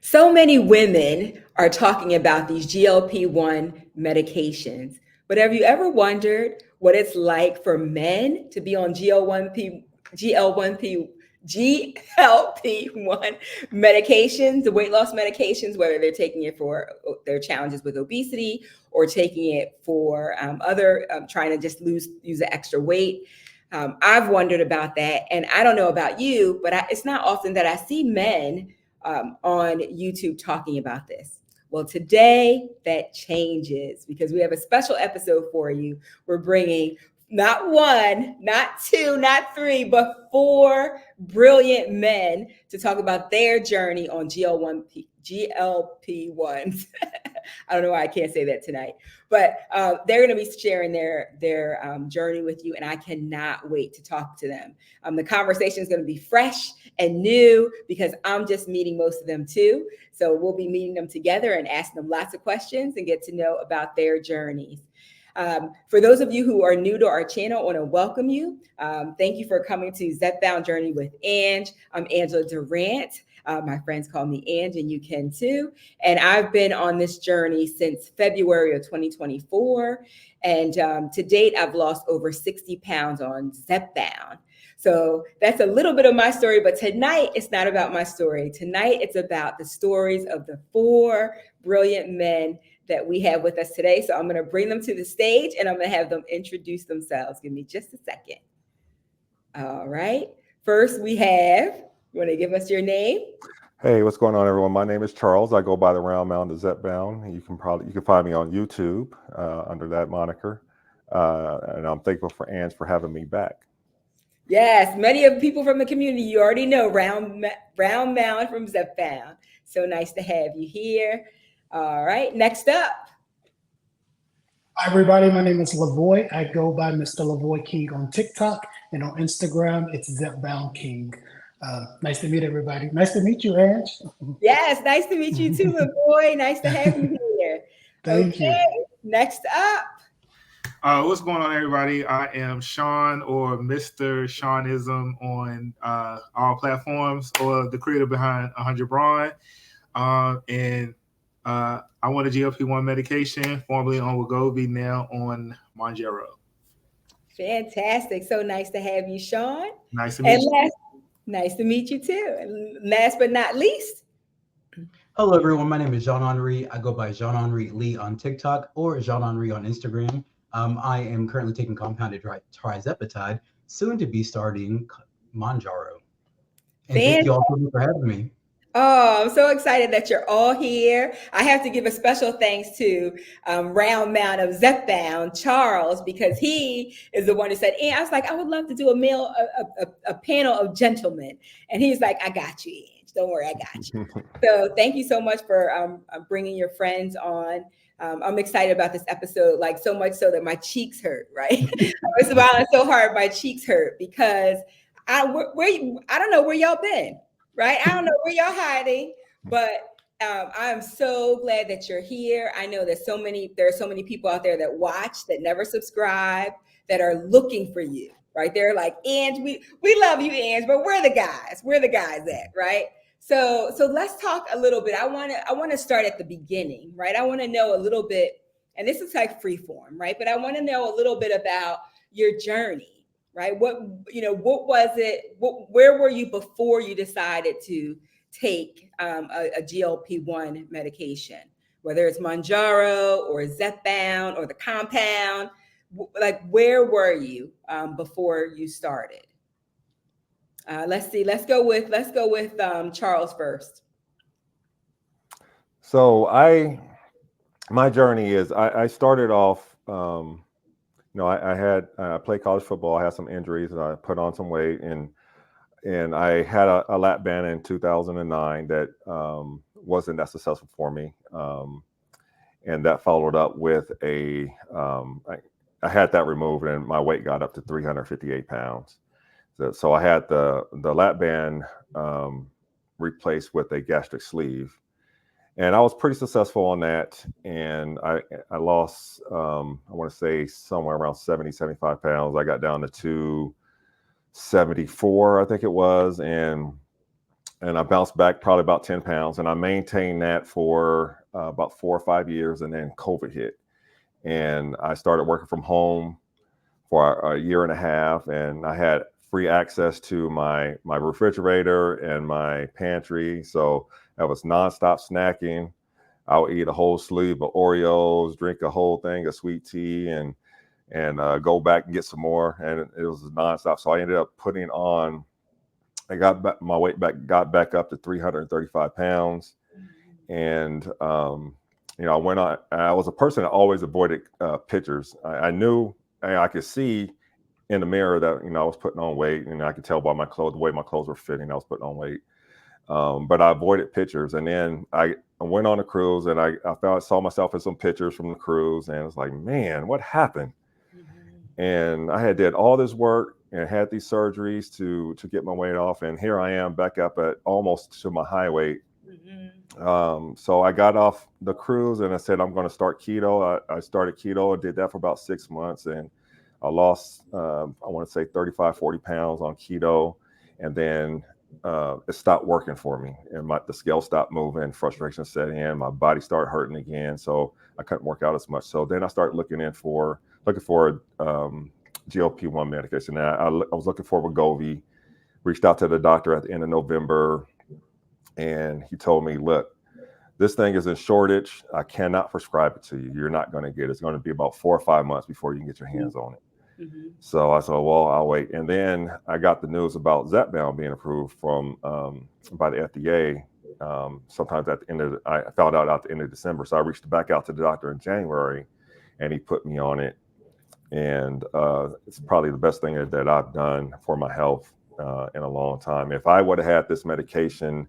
So many women are talking about these GLP-1 medications, but have you ever wondered what it's like for men to be on GL1P, GLP-1 medications, the weight loss medications, whether they're taking it for their challenges with obesity or taking it for other trying to just use the extra weight. I've wondered about that, and I don't know about you, but it's not often that I see men on YouTube talking about this. Well, today that changes because we have a special episode for you. We're bringing not one, not two, not three, but four brilliant men to talk about their journey on GLP-1s. I don't know why I can't say that tonight, but they're going to be sharing their journey with you, and I cannot wait to talk to them. The conversation is going to be fresh and new because I'm just meeting most of them too. So we'll be meeting them together and asking them lots of questions and get to know about their journeys. For those of you who are new to our channel, I want to welcome you. Thank you for coming to Zepbound Journey with Ange. I'm Angela Durant. My friends call me Ange, and you can too. And I've been on this journey since February of 2024. And to date, I've lost over 60 pounds on Zepbound. So that's a little bit of my story, but tonight it's not about my story. Tonight it's about the stories of the four brilliant men that we have with us today. So I'm going to bring them to the stage and I'm going to have them introduce themselves. Give me just a second. All right. First we have, you want to give us your name? Hey, what's going on, everyone? My name is Charles. I go by the Round Mound of Zepbound. You can find me on YouTube under that moniker. And I'm thankful for Ange for having me back. Yes, many of the people from the community you already know, Round Mound from Zepbound. So nice to have you here. All right, next up. Hi, everybody. My name is Lavoy. I go by Mr. Lavoy King on TikTok, and on Instagram, it's Zepbound King. Nice to meet everybody. Nice to meet you, Ange. Yes, nice to meet you too, Lavoy. Nice to have you here. Thank you. Next up. What's going on, everybody? I am Sean, or Mr. Seanism, on all platforms, or the creator behind 100 Brawn. And I want a GLP-1 medication, formerly on Wegovy, now on Mounjaro. Fantastic. So nice to have you, Sean. Nice to meet you. Nice to meet you too. And last but not least. Hello, everyone. My name is Jean-Henri. I go by Jean-Henri Lee on TikTok or Jean-Henri on Instagram. I am currently taking compounded trizepatide, soon to be starting Mounjaro. And thank you all for having me. Oh, I'm so excited that you're all here. I have to give a special thanks to Round Mound of Zepbound, Charles, because he is the one who said, and I was like, I would love to do a panel of gentlemen. And he's like, I got you, Ange. Don't worry, I got you. So thank you so much for bringing your friends on. I'm excited about this episode, like so much so that my cheeks hurt, right? I was smiling so hard, my cheeks hurt because I don't know where y'all been. Right? I don't know where y'all hiding, but I am so glad that you're here. I know that there are so many people out there that watch, that never subscribe, that are looking for you, right? They're like, Ange, we love you, Ange, but we're the guys. Where the guys at, right? So let's talk a little bit. I want to start at the beginning, right? I want to know a little bit, and this is like free form, right? But I want to know a little bit about your journey. Right? What was it? Where were you before you decided to take a GLP-1 medication, whether it's Mounjaro or Zepbound or the compound? Like, where were you before you started? Let's see. Let's go with Charles first. So my journey is I started off. I played college football. I had some injuries and I put on some weight, and I had a lap band in 2009 that wasn't that successful for me. And that followed up with I had that removed and my weight got up to 358 pounds. So I had the lap band replaced with a gastric sleeve. And I was pretty successful on that. And I lost, I want to say somewhere around 70, 75 pounds. I got down to 274, I think it was. And and I bounced back probably about 10 pounds, and I maintained that for about 4 or 5 years, and then COVID hit, and I started working from home for a year and a half, and I had free access to my refrigerator and my pantry, so that was nonstop snacking. I would eat a whole sleeve of Oreos, drink a whole thing of sweet tea, and go back and get some more, and it was nonstop. So I ended up putting on. I got back, my weight got back up to 335 pounds, and I went on. I was a person that always avoided pictures. I knew I could see in the mirror that I was putting on weight, and I could tell by my clothes, the way my clothes were fitting, I was putting on weight. But I avoided pictures, and then I went on a cruise, and I saw myself in some pictures from the cruise, and it was like, man, what happened? And I had did all this work and had these surgeries to get my weight off, and here I am back up at almost to my high weight. So I got off the cruise, and I said I'm going to start keto. I started keto and did that for about 6 months, and I lost I want to say 35, 40 pounds on keto, and then it stopped working for me, and the scale stopped moving, frustration set in, my body started hurting again, so I couldn't work out as much. So then I started looking for GLP-1 medication. Now I was looking for Wegovy, reached out to the doctor at the end of November, and he told me, look, this thing is in shortage. I cannot prescribe it to you. You're not going to get it. It's going to be about 4 or 5 months before you can get your hands on it. So I said, well, I'll wait. And then I got the news about Zepbound being approved by the FDA. Sometimes at the end of I found out at the end of December. So I reached back out to the doctor in January, and he put me on it. And it's probably the best thing that I've done for my health in a long time. If I would have had this medication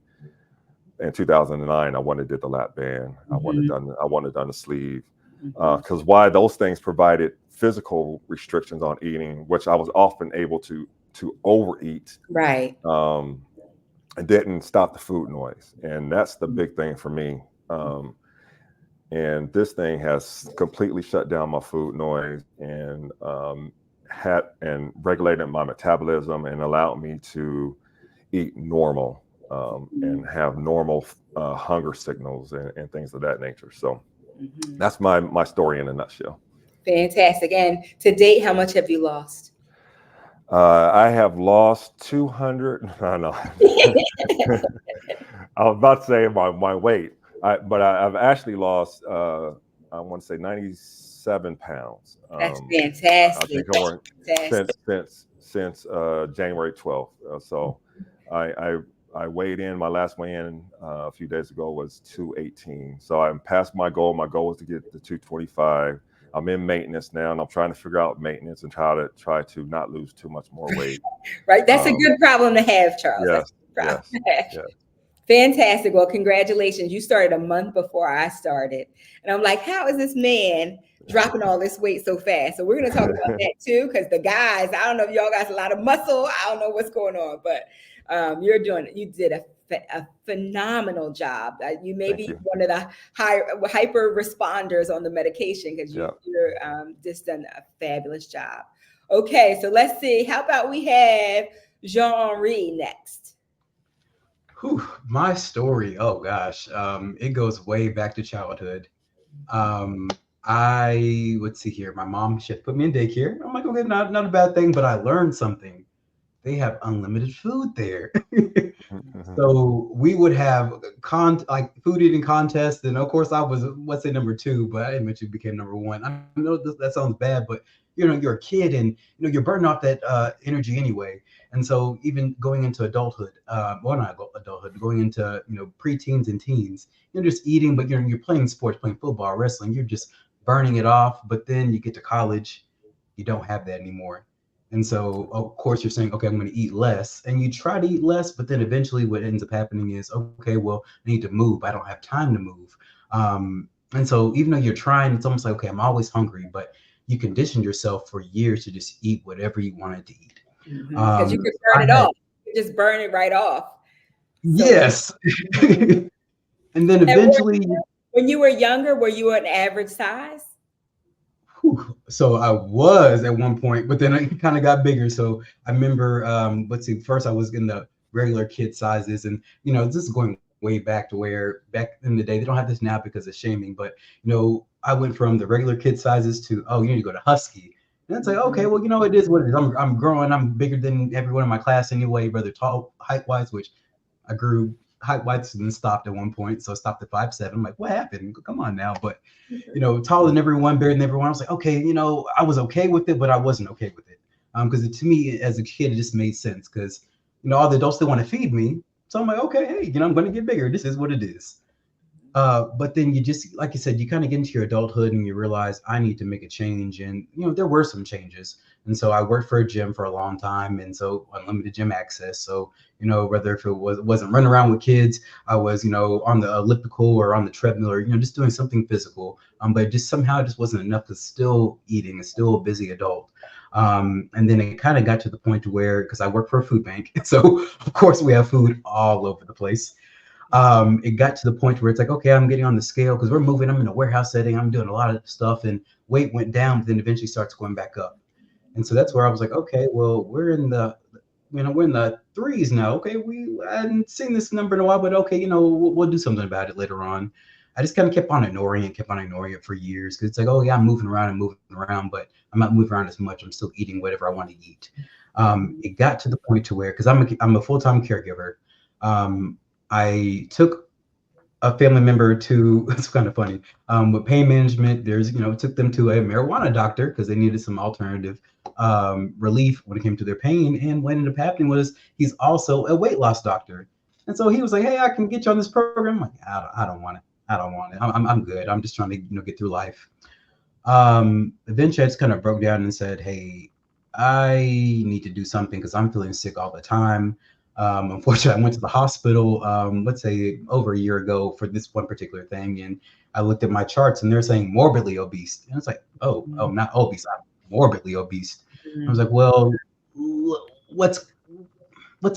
in 2009, I wouldn't have did the lap band. I wouldn't have done the sleeve. Because why those things provided physical restrictions on eating, which I was often able to overeat. Right. It didn't stop the food noise, and that's the big thing for me. And this thing has completely shut down my food noise and regulated my metabolism and allowed me to eat normal and have normal hunger signals and things of that nature. So that's my story in a nutshell. Fantastic. And to date, how much have you lost? I have lost 200. No. I was about to say my weight, but I've actually lost, I want to say 97 pounds. That's fantastic. I think since January 12th. So I weighed in. My last weigh-in a few days ago was 218. So I'm past my goal. My goal was to get to 225. I'm in maintenance now, and I'm trying to figure out maintenance and try to not lose too much more weight. Right. That's a good problem to have, Charles. Yes. Fantastic. Well, congratulations. You started a month before I started. And I'm like, how is this man dropping all this weight so fast? So we're going to talk about that too, because the guys, I don't know if y'all got a lot of muscle. I don't know what's going on, but you did a phenomenal job. You may be one of the hyper responders on the medication, because you're just done a fabulous job. Okay, so let's see. How about we have Jean-Henri next? My story, oh gosh, it goes way back to childhood. Let's see here. My mom, she put me in daycare. I'm like, okay, not a bad thing, but I learned something. They have unlimited food there. So we would have food eating contests, and of course I was, let's say, number 2, but I eventually became number 1. I know that sounds bad, but you're a kid, and you're burning off that energy anyway. And so even going into adulthood, not adulthood, going into preteens and teens, you're just eating, but you're playing sports, playing football, wrestling, you're just burning it off. But then you get to college, you don't have that anymore. And so, of course, you're saying, okay, I'm going to eat less. And you try to eat less, but then eventually what ends up happening is, okay, well, I need to move. I don't have time to move. And so even though you're trying, it's almost like, okay, I'm always hungry. But you conditioned yourself for years to just eat whatever you wanted to eat. Because you could burn it off. You could just burn it right off. So, yes. And then eventually. When you were younger, were you an average size? So I was at one point, but then I kind of got bigger. So I remember, first I was in the regular kid sizes. And, you know, this is going way back to where back in the day, they don't have this now because of shaming, but, you know, I went from the regular kid sizes to, oh, you need to go to Husky. And it's like, okay, well, you know, it is what it is. I'm growing. I'm bigger than everyone in my class anyway, whether tall, height-wise, which I grew height-wise and then stopped at one point. So I stopped at 5'7". I'm like, what happened? Come on now. But, you know, taller than everyone, bigger than everyone. I was like, okay, you know, I was okay with it, but I wasn't okay with it. Because to me, as a kid, it just made sense because, you know, all the adults, they want to feed me. So I'm like, okay, hey, you know, I'm going to get bigger. This is what it is. But then you just, like you said, you kind of get into your adulthood and you realize I need to make a change. And, you know, there were some changes. And so I worked for a gym for a long time. And so unlimited gym access. So, you know, whether if it wasn't running around with kids, I was, you know, on the elliptical or on the treadmill or, you know, just doing something physical. But just somehow it just wasn't enough to still eating and still a busy adult. And then it kind of got to the point where, because I work for a food bank, so of course we have food all over the place. It got to the point where it's like, okay, I'm getting on the scale because we're moving. I'm in a warehouse setting. I'm doing a lot of stuff, and weight went down, but then eventually starts going back up. And so that's where I was like, okay, well, we're in the threes now. Okay, I hadn't seen this number in a while, but okay, you know, we'll do something about it later on. I just kind of kept on ignoring it for years because it's like, oh yeah, I'm moving around, but I'm not moving around as much. I'm still eating whatever I want to eat. It got to the point to where, because I'm a full-time caregiver, I took a family member to, it's kind of funny, with pain management. There's, you know, took them to a marijuana doctor because they needed some alternative relief when it came to their pain. And what ended up happening was he's also a weight loss doctor. And so he was like, hey, I can get you on this program. I'm like, I don't want it. I'm good. I'm just trying to, you know, get through life. Eventually I just kind of broke down and said, hey, I need to do something because I'm feeling sick all the time. Unfortunately, I went to the hospital, let's say over a year ago for this one particular thing. And I looked at my charts and they're saying morbidly obese. And it's like, oh, not obese, I'm morbidly obese. I was like, well, let's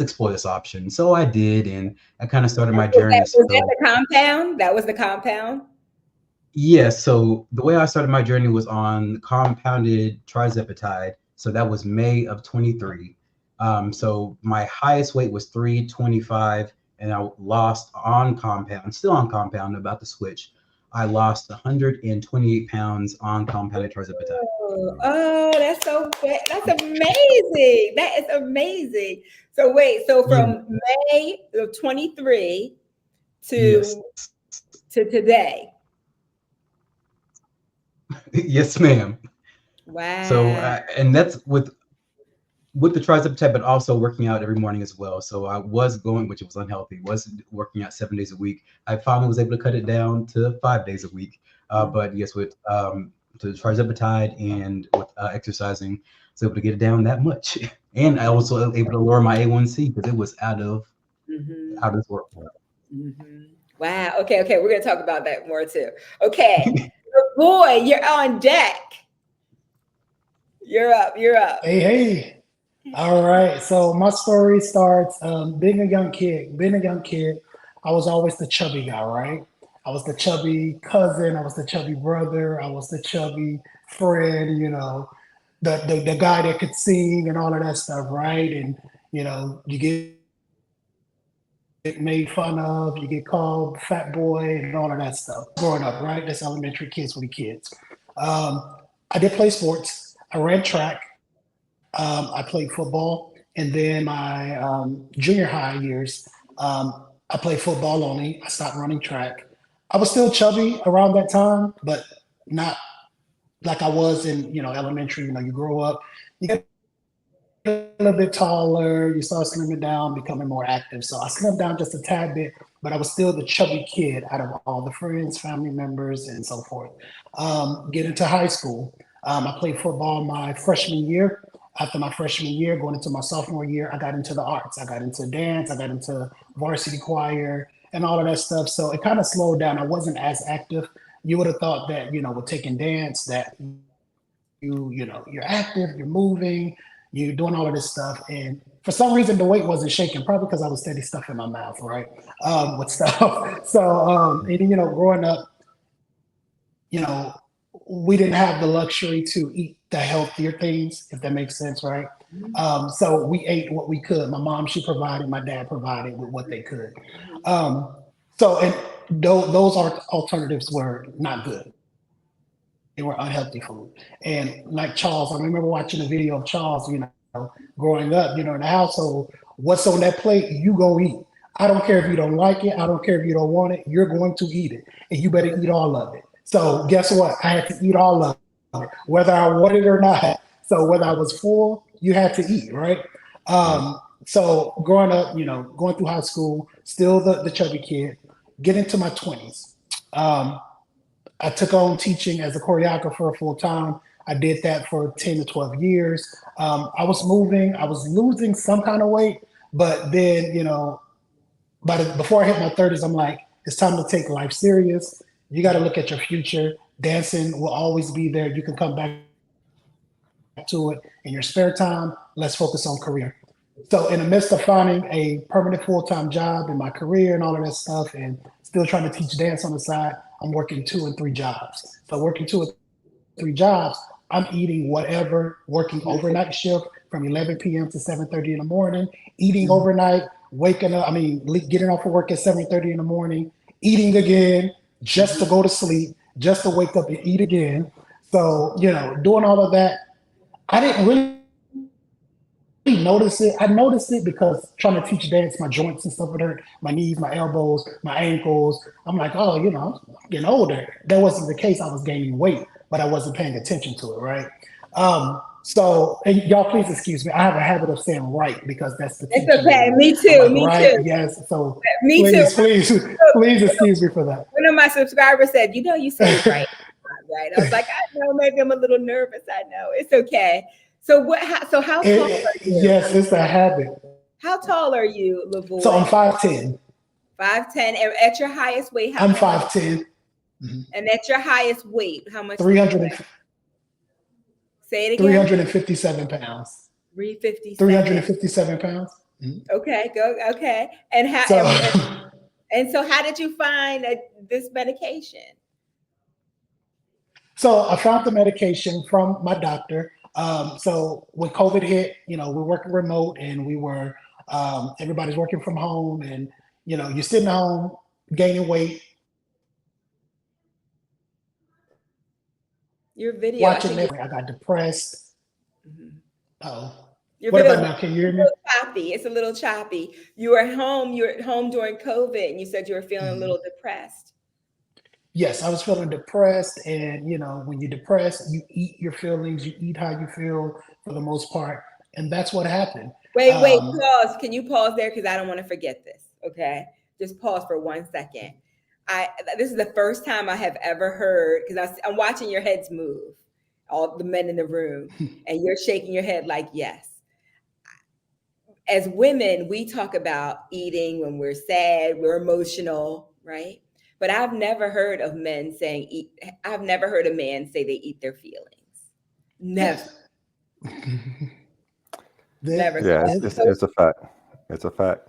explore this option. So I did, and I kind of started my journey. Was that the compound? That was the compound? Yeah, so the way I started my journey was on compounded trizepatide. So that was May of 23. So my highest weight was 325, and I lost on compound, still on compound, about to switch. I lost 128 pounds on compounded trizepatide. Oh, that's so good. That's amazing. That is amazing. So wait, so from May of 23 to today. Yes, ma'am. Wow. So, and that's with the trizepatide, but also working out every morning as well. So I was going, which was unhealthy, was working out 7 days a week. I finally was able to cut it down to 5 days a week. But yes, with the trizepatide and with exercising, I was able to get it down that much. And I also was able to lower my A1C because it was out of this world. Wow. Okay. We're going to talk about that more too. Okay. Boy, you're on deck. You're up. Hey. All right. So my story starts being a young kid. I was always the chubby guy, right? I was the chubby cousin. I was the chubby brother. I was the chubby friend, you know, the guy that could sing and all of that stuff, right? And, you know, you get made fun of, you get called fat boy and all of that stuff. Growing up, right? That's elementary kids for the kids. I did play sports. I ran track. I played football. And then my junior high years, I played football only. I stopped running track. I was still chubby around that time, but not like I was in, you know, elementary. You know, you grow up, you get a little bit taller, you start slimming down, becoming more active. So I slimmed down just a tad bit, but I was still the chubby kid out of all the friends, family members, and so forth. Get into high school. I played football my freshman year. After my freshman year, going into my sophomore year, I got into the arts. I got into dance. I got into varsity choir and all of that stuff. So it kind of slowed down. I wasn't as active. You would have thought that, you know, with taking dance, that you know, you're active, you're moving, you're doing all of this stuff. And for some reason, the weight wasn't shaking, probably because I was steady stuff in my mouth, right? With stuff. So, and you know, growing up, you know, we didn't have the luxury to eat the healthier things, if that makes sense, right? So we ate what we could. My mom, she provided, my dad provided with what they could. So, and those alternatives were not good. They were unhealthy food. And like Charles, I remember watching a video of Charles, growing up, in the household, what's on that plate, you go eat. I don't care if you don't like it. I don't care if you don't want it. You're going to eat it, and you better eat all of it. So guess what? I had to eat all of it, whether I wanted it or not. So whether I was full, you had to eat, right? So growing up, going through high school, still the chubby kid, get into my 20s. I took on teaching as a choreographer full time. I did that for 10 to 12 years. I was moving, I was losing some kind of weight, but then, before I hit my 30s, I'm like, it's time to take life serious. You got to look at your future. Dancing will always be there. You can come back to it in your spare time. Let's focus on career. So in the midst of finding a permanent full-time job in my career and all of that stuff, and still trying to teach dance on the side, I'm working 2 and 3 jobs. So working 2 and 3 jobs, I'm eating whatever, working overnight shift from 11 p.m. to 7:30 in the morning, eating overnight, waking up, getting off of work at 7:30 in the morning, eating again, just to go to sleep, just to wake up and eat again. So, doing all of that, I didn't really notice it. I noticed it because trying to teach dance, my joints and stuff would hurt, my knees, my elbows, my ankles. I'm like, oh, I'm getting older. That wasn't the case. I was gaining weight, but I wasn't paying attention to it, right? So, and y'all please excuse me. I have a habit of saying right because that's the It's teaching. okay. Me too. Like, Me right? too. Yes. So Me please, too. please excuse me for that. One of my subscribers said, you say it right. Right. I was like, I know, maybe I'm a little nervous. I know. It's okay. So how tall are you? Yes, it's a habit. How tall are you, Lavoy? So I'm 5'10". 5'10", and at your highest weight, I'm 5'10". And at your highest weight, how much? 300. Say it again. 357 pounds. 357 pounds. Okay, go. Okay, and how? So how did you find this medication? So I found the medication from my doctor. So when COVID hit, we're working remote, and we were everybody's working from home, and you're sitting home gaining weight. Your video. Watching it, I got depressed. Oh, your what video about now? Can you hear me? Choppy. It's a little choppy. You were at home. You're at home during COVID, and you said you were feeling a little depressed. Yes, I was feeling depressed, and when you're depressed, you eat your feelings, you eat how you feel for the most part, and that's what happened. Wait, pause. Can you pause there? Because I don't want to forget this. Okay, just pause for 1 second. This is the first time I have ever heard, because I'm watching your heads move, all the men in the room, and you're shaking your head like yes. As women, we talk about eating when we're sad, we're emotional, right? But I've never heard of men saying eat. I've never heard a man say they eat their feelings. Never. Never. Yeah, it's a fact. It's a fact.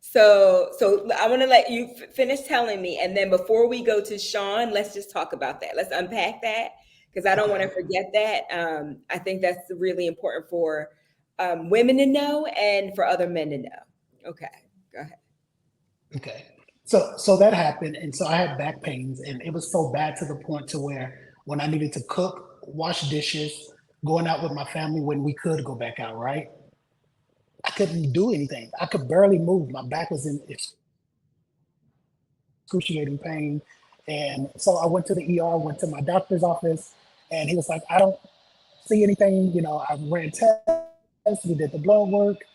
So I want to let you finish telling me, and then before we go to Sean, let's just talk about that. Let's unpack that, because I don't want to forget that. I think that's really important for women to know and for other men to know. Okay, go ahead. Okay. So that happened, and so I had back pains, and it was so bad to the point to where when I needed to cook, wash dishes, going out with my family when we could go back out, right? I couldn't do anything. I could barely move. My back was in excruciating pain. And so I went to the ER, went to my doctor's office, and he was like, I don't see anything. I ran tests, we did the blood work,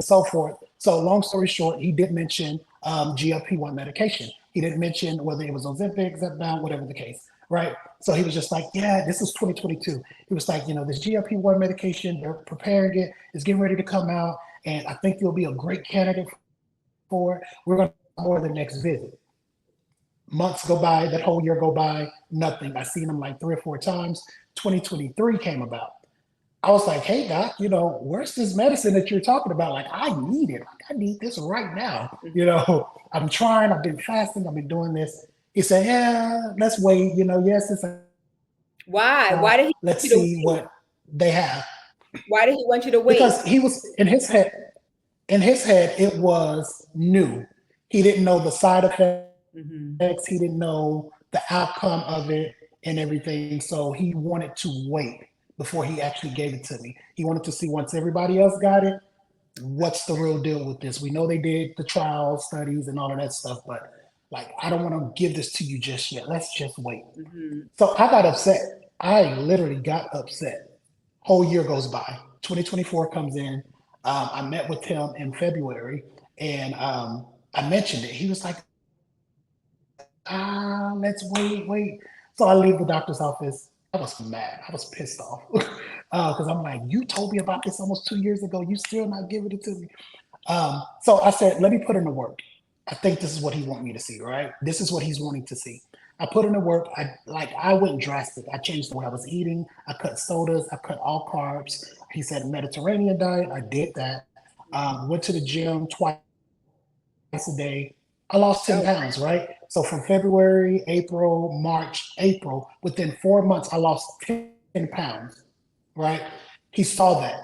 so forth. So long story short, he did mention GLP-1 medication. He didn't mention whether it was Ozempic, Zepbound, whatever the case, right? So he was just like, yeah, this is 2022. He was like, this GLP-1 medication, they're preparing it, it's getting ready to come out, and I think you'll be a great candidate for it. We're going to more the next visit. Months go by, that whole year go by, nothing. I seen him like 3 or 4 times. 2023 came about. I was like, hey, doc, where's this medicine that you're talking about? Like, I need it. Like, I need this right now. I'm trying. I've been fasting. I've been doing this. He said, yeah, let's wait. Yes, it's Why? Why did he want let's you to see wait? what they have. Why did he want you to wait? Because he was in his head, it was new. He didn't know the side Hmm. effects. He didn't know the outcome of it and everything. So he wanted to wait before he actually gave it to me. He wanted to see once everybody else got it, what's the real deal with this? We know they did the trial studies and all of that stuff, but like, I don't want to give this to you just yet. Let's just wait. Hmm. So I got upset. I literally got upset. Whole year goes by. 2024 comes in. I met with him in February, and I mentioned it. He was like, let's wait. So I leave the doctor's office. I was mad. I was pissed off because I'm like, you told me about this almost 2 years ago. You still not giving it to me. So I said, let me put in the work. I think this is what he want me to see, right? This is what he's wanting to see. I put in the work. I went drastic. I changed the way I was eating. I cut sodas. I cut all carbs. He said Mediterranean diet. I did that. Went to the gym twice a day. I lost 10 Oh, pounds, right? So from February, April, March, April, within 4 months, I lost 10 pounds, right? He saw that.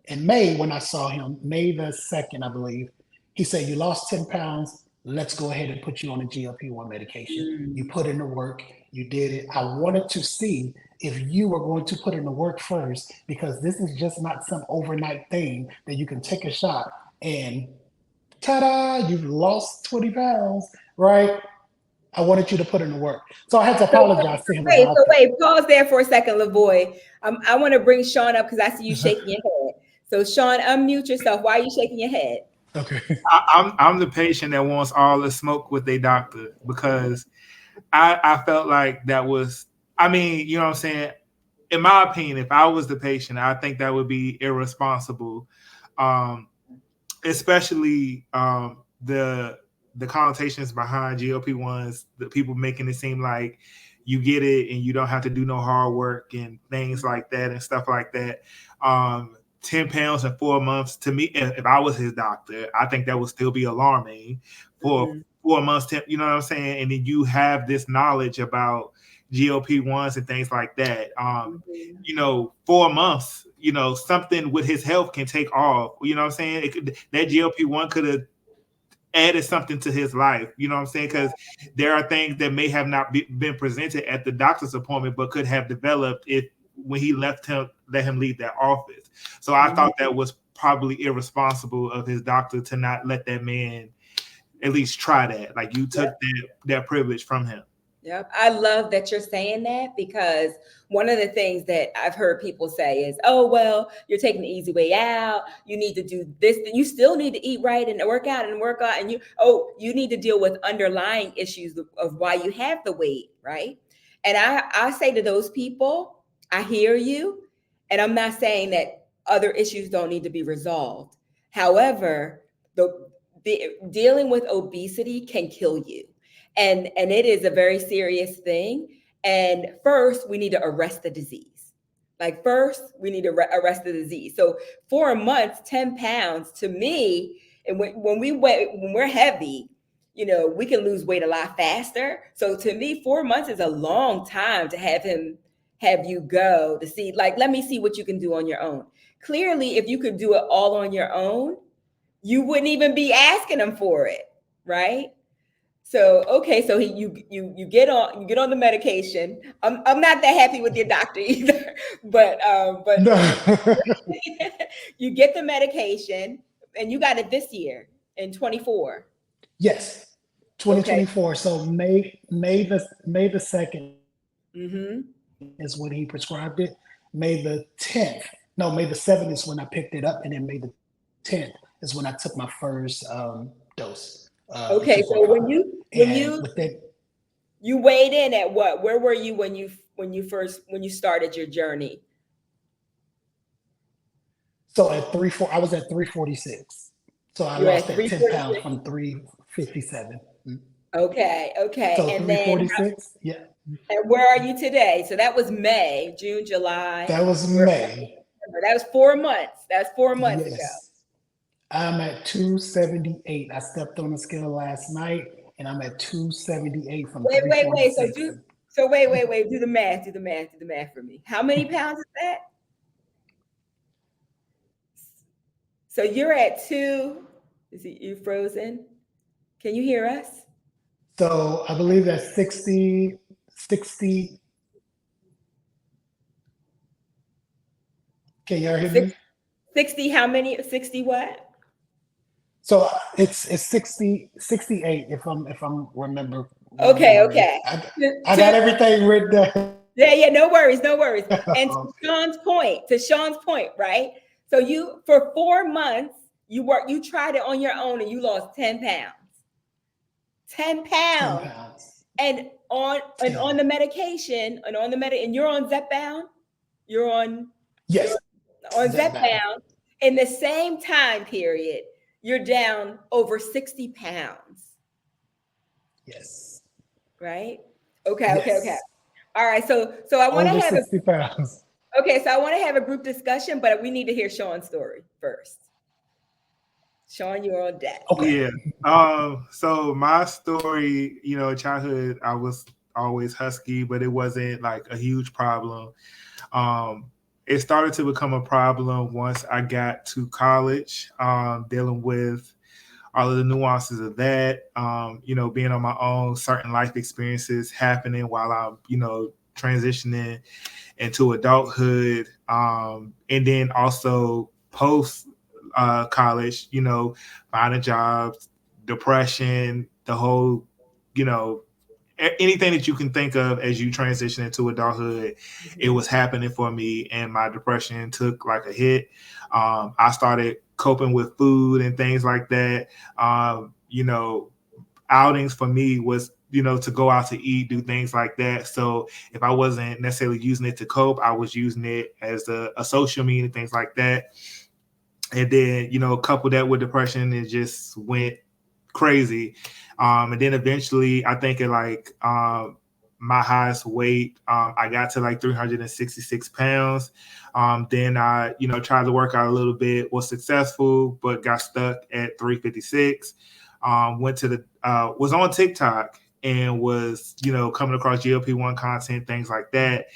In May, when I saw him, May the 2nd, I believe, he said, you lost 10 pounds. Let's go ahead and put you on a GLP-1 medication. You mm, put in the work. You did it. I wanted to see if you were going to put in the work first, because this is just not some overnight thing that you can take a shot and ta-da, you've lost 20 pounds, right? I wanted you to put in the work. So I had to apologize to him wait, about so that. wait, pause there for a second, Lavoy. I want to bring Sean up because I see you shaking your head. So Sean, unmute yourself. Why are you shaking your head? Okay. I'm the patient that wants all the smoke with their doctor because I felt like that was, I mean, you know what I'm saying? In my opinion, if I was the patient, I think that would be irresponsible. Um, Especially the connotations behind GLP-1s, the people making it seem like you get it and you don't have to do no hard work and things like that and stuff like that. 10 pounds in 4 months, to me, if I was his doctor, I think that would still be alarming for Mhm. 4 months, you know what I'm saying? And then you have this knowledge about GLP-1s and things like that. Mhm. 4 months, something with his health can take off. You know what I'm saying? That GLP-1 could have added something to his life. You know what I'm saying? Because there are things that may have not been presented at the doctor's appointment, but could have developed if when he let him leave that office. So I Mhm. thought that was probably irresponsible of his doctor to not let that man at least try that. Like you took that privilege from him. Yep. I love that you're saying that because one of the things that I've heard people say is, oh, well, you're taking the easy way out. You need to do this. You still need to eat right and work out. And you need to deal with underlying issues of why you have the weight. Right. And I say to those people, I hear you. And I'm not saying that other issues don't need to be resolved. However, the dealing with obesity can kill you, and it is a very serious thing. And first we need to arrest the disease. Like first we need to arrest the disease. So 4 months, 10 pounds to me, and when we're heavy, we can lose weight a lot faster. So to me, 4 months is a long time to have you go to see, like, let me see what you can do on your own. Clearly, if you could do it all on your own, you wouldn't even be asking them for it, right? So okay, so you get on the medication. I'm not that happy with your doctor either, but No. you get the medication, and you got it this year in 24. Yes. Okay. 2024. So May the 2nd Mm-hmm. is when he prescribed it. May the 10th. No, May the 7th is when I picked it up, and then May the 10th is when I took my first dose of Okay. So 2.5. when And you within you weighed in at what? Where were you when you started your journey? So at 3 4, I was at 346. So I You're lost at that 10 pounds 346. from 357. Okay. Okay. So And then 346, yeah, and where are you today? So that was May, June, July. that was We're May. That was 4 months. That's 4 months ago. Yes, I'm at 278. I stepped on the scale last night, and I'm at 278 from Wait. 346. Wait. Do the math. Do the math for me. How many pounds is that? So you're at 2. Is it you frozen? Can you hear us? So I believe that's 60. Can y'all hear me? 60, how many? 60 what? So it's 68 if I'm remember. Okay. I got everything written down. Yeah, no worries. And to Sean's point, right? So you, for 4 months, you tried it on your own and you lost 10 pounds. 10 pounds. 10 pounds. And on the medication, and you're on Zepbound? You're on Zepbound. In the same time period, you're down over 60 pounds. Yes. Right? Okay. All right. So I want to have 60 pounds. Okay, so I want to have a group discussion, but we need to hear Sean's story first. Sean, you're on deck. Okay. Yeah. So my story, childhood, I was always husky, but it wasn't like a huge problem. It started to become a problem once I got to college, dealing with all of the nuances of that, being on my own, certain life experiences happening while I'm, transitioning into adulthood. And then also post college, finding jobs, depression, the whole, anything that you can think of as you transition into adulthood, it was happening for me, and my depression took like a hit. I started coping with food and things like that. Outings for me was, to go out to eat, do things like that. So if I wasn't necessarily using it to cope, I was using it as a social media, things like that. And then, couple that with depression, it just went crazy. And then eventually, I think at my highest weight, I got to like 366 pounds. Then I, tried to work out a little bit, was successful, but got stuck at 356. Was on TikTok and was, coming across GLP-1 content, things like that.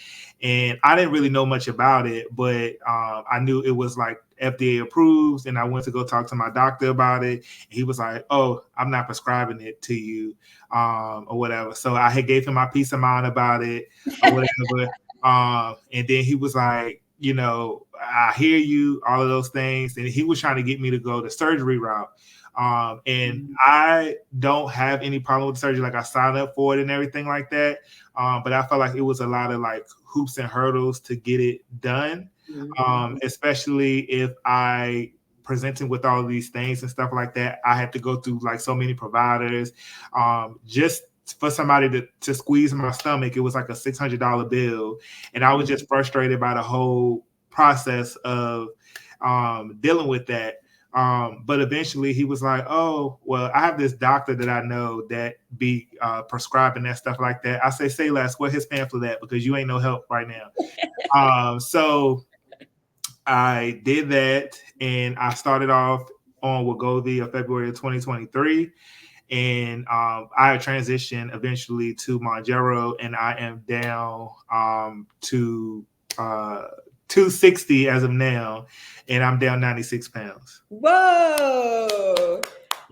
And I didn't really know much about it, but I knew it was like FDA approved, and I went to go talk to my doctor about it. He was like, "Oh, I'm not prescribing it to you," or whatever. So I had gave him my peace of mind about it, or whatever. And then he was like, "I hear you," all of those things, and he was trying to get me to go the surgery route. And I don't have any problem with surgery. Like, I signed up for it and everything like that. But I felt like it was a lot of like hoops and hurdles to get it done. Especially if I presented with all of these things and stuff like that. I had to go through like so many providers. Just for somebody to squeeze my stomach, it was like a $600 bill. And I was just frustrated by the whole process of dealing with that. But eventually he was like, "Oh, well, I have this doctor that I know that be prescribing that stuff like that." I say less, where his pamphlet at? Because you ain't no help right now. So I did that, and I started off on Wegovy of February of 2023. And I transitioned eventually to Mounjaro, and I am down to 260 as of now, and I'm down 96 pounds. Whoa!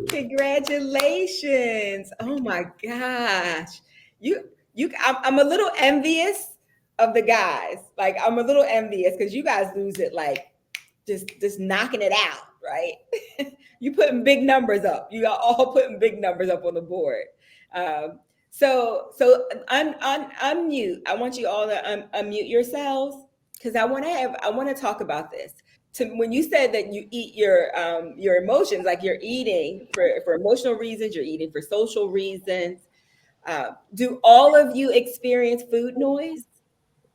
Congratulations! Oh my gosh, I'm a little envious of the guys. Like, I'm a little envious because you guys lose it like just knocking it out, right? You putting big numbers up. You are all putting big numbers up on the board. So unmute. I want you all to unmute yourselves, because I want to talk about this. When you said that you eat your emotions, like you're eating for emotional reasons, you're eating for social reasons. Do all of you experience food noise?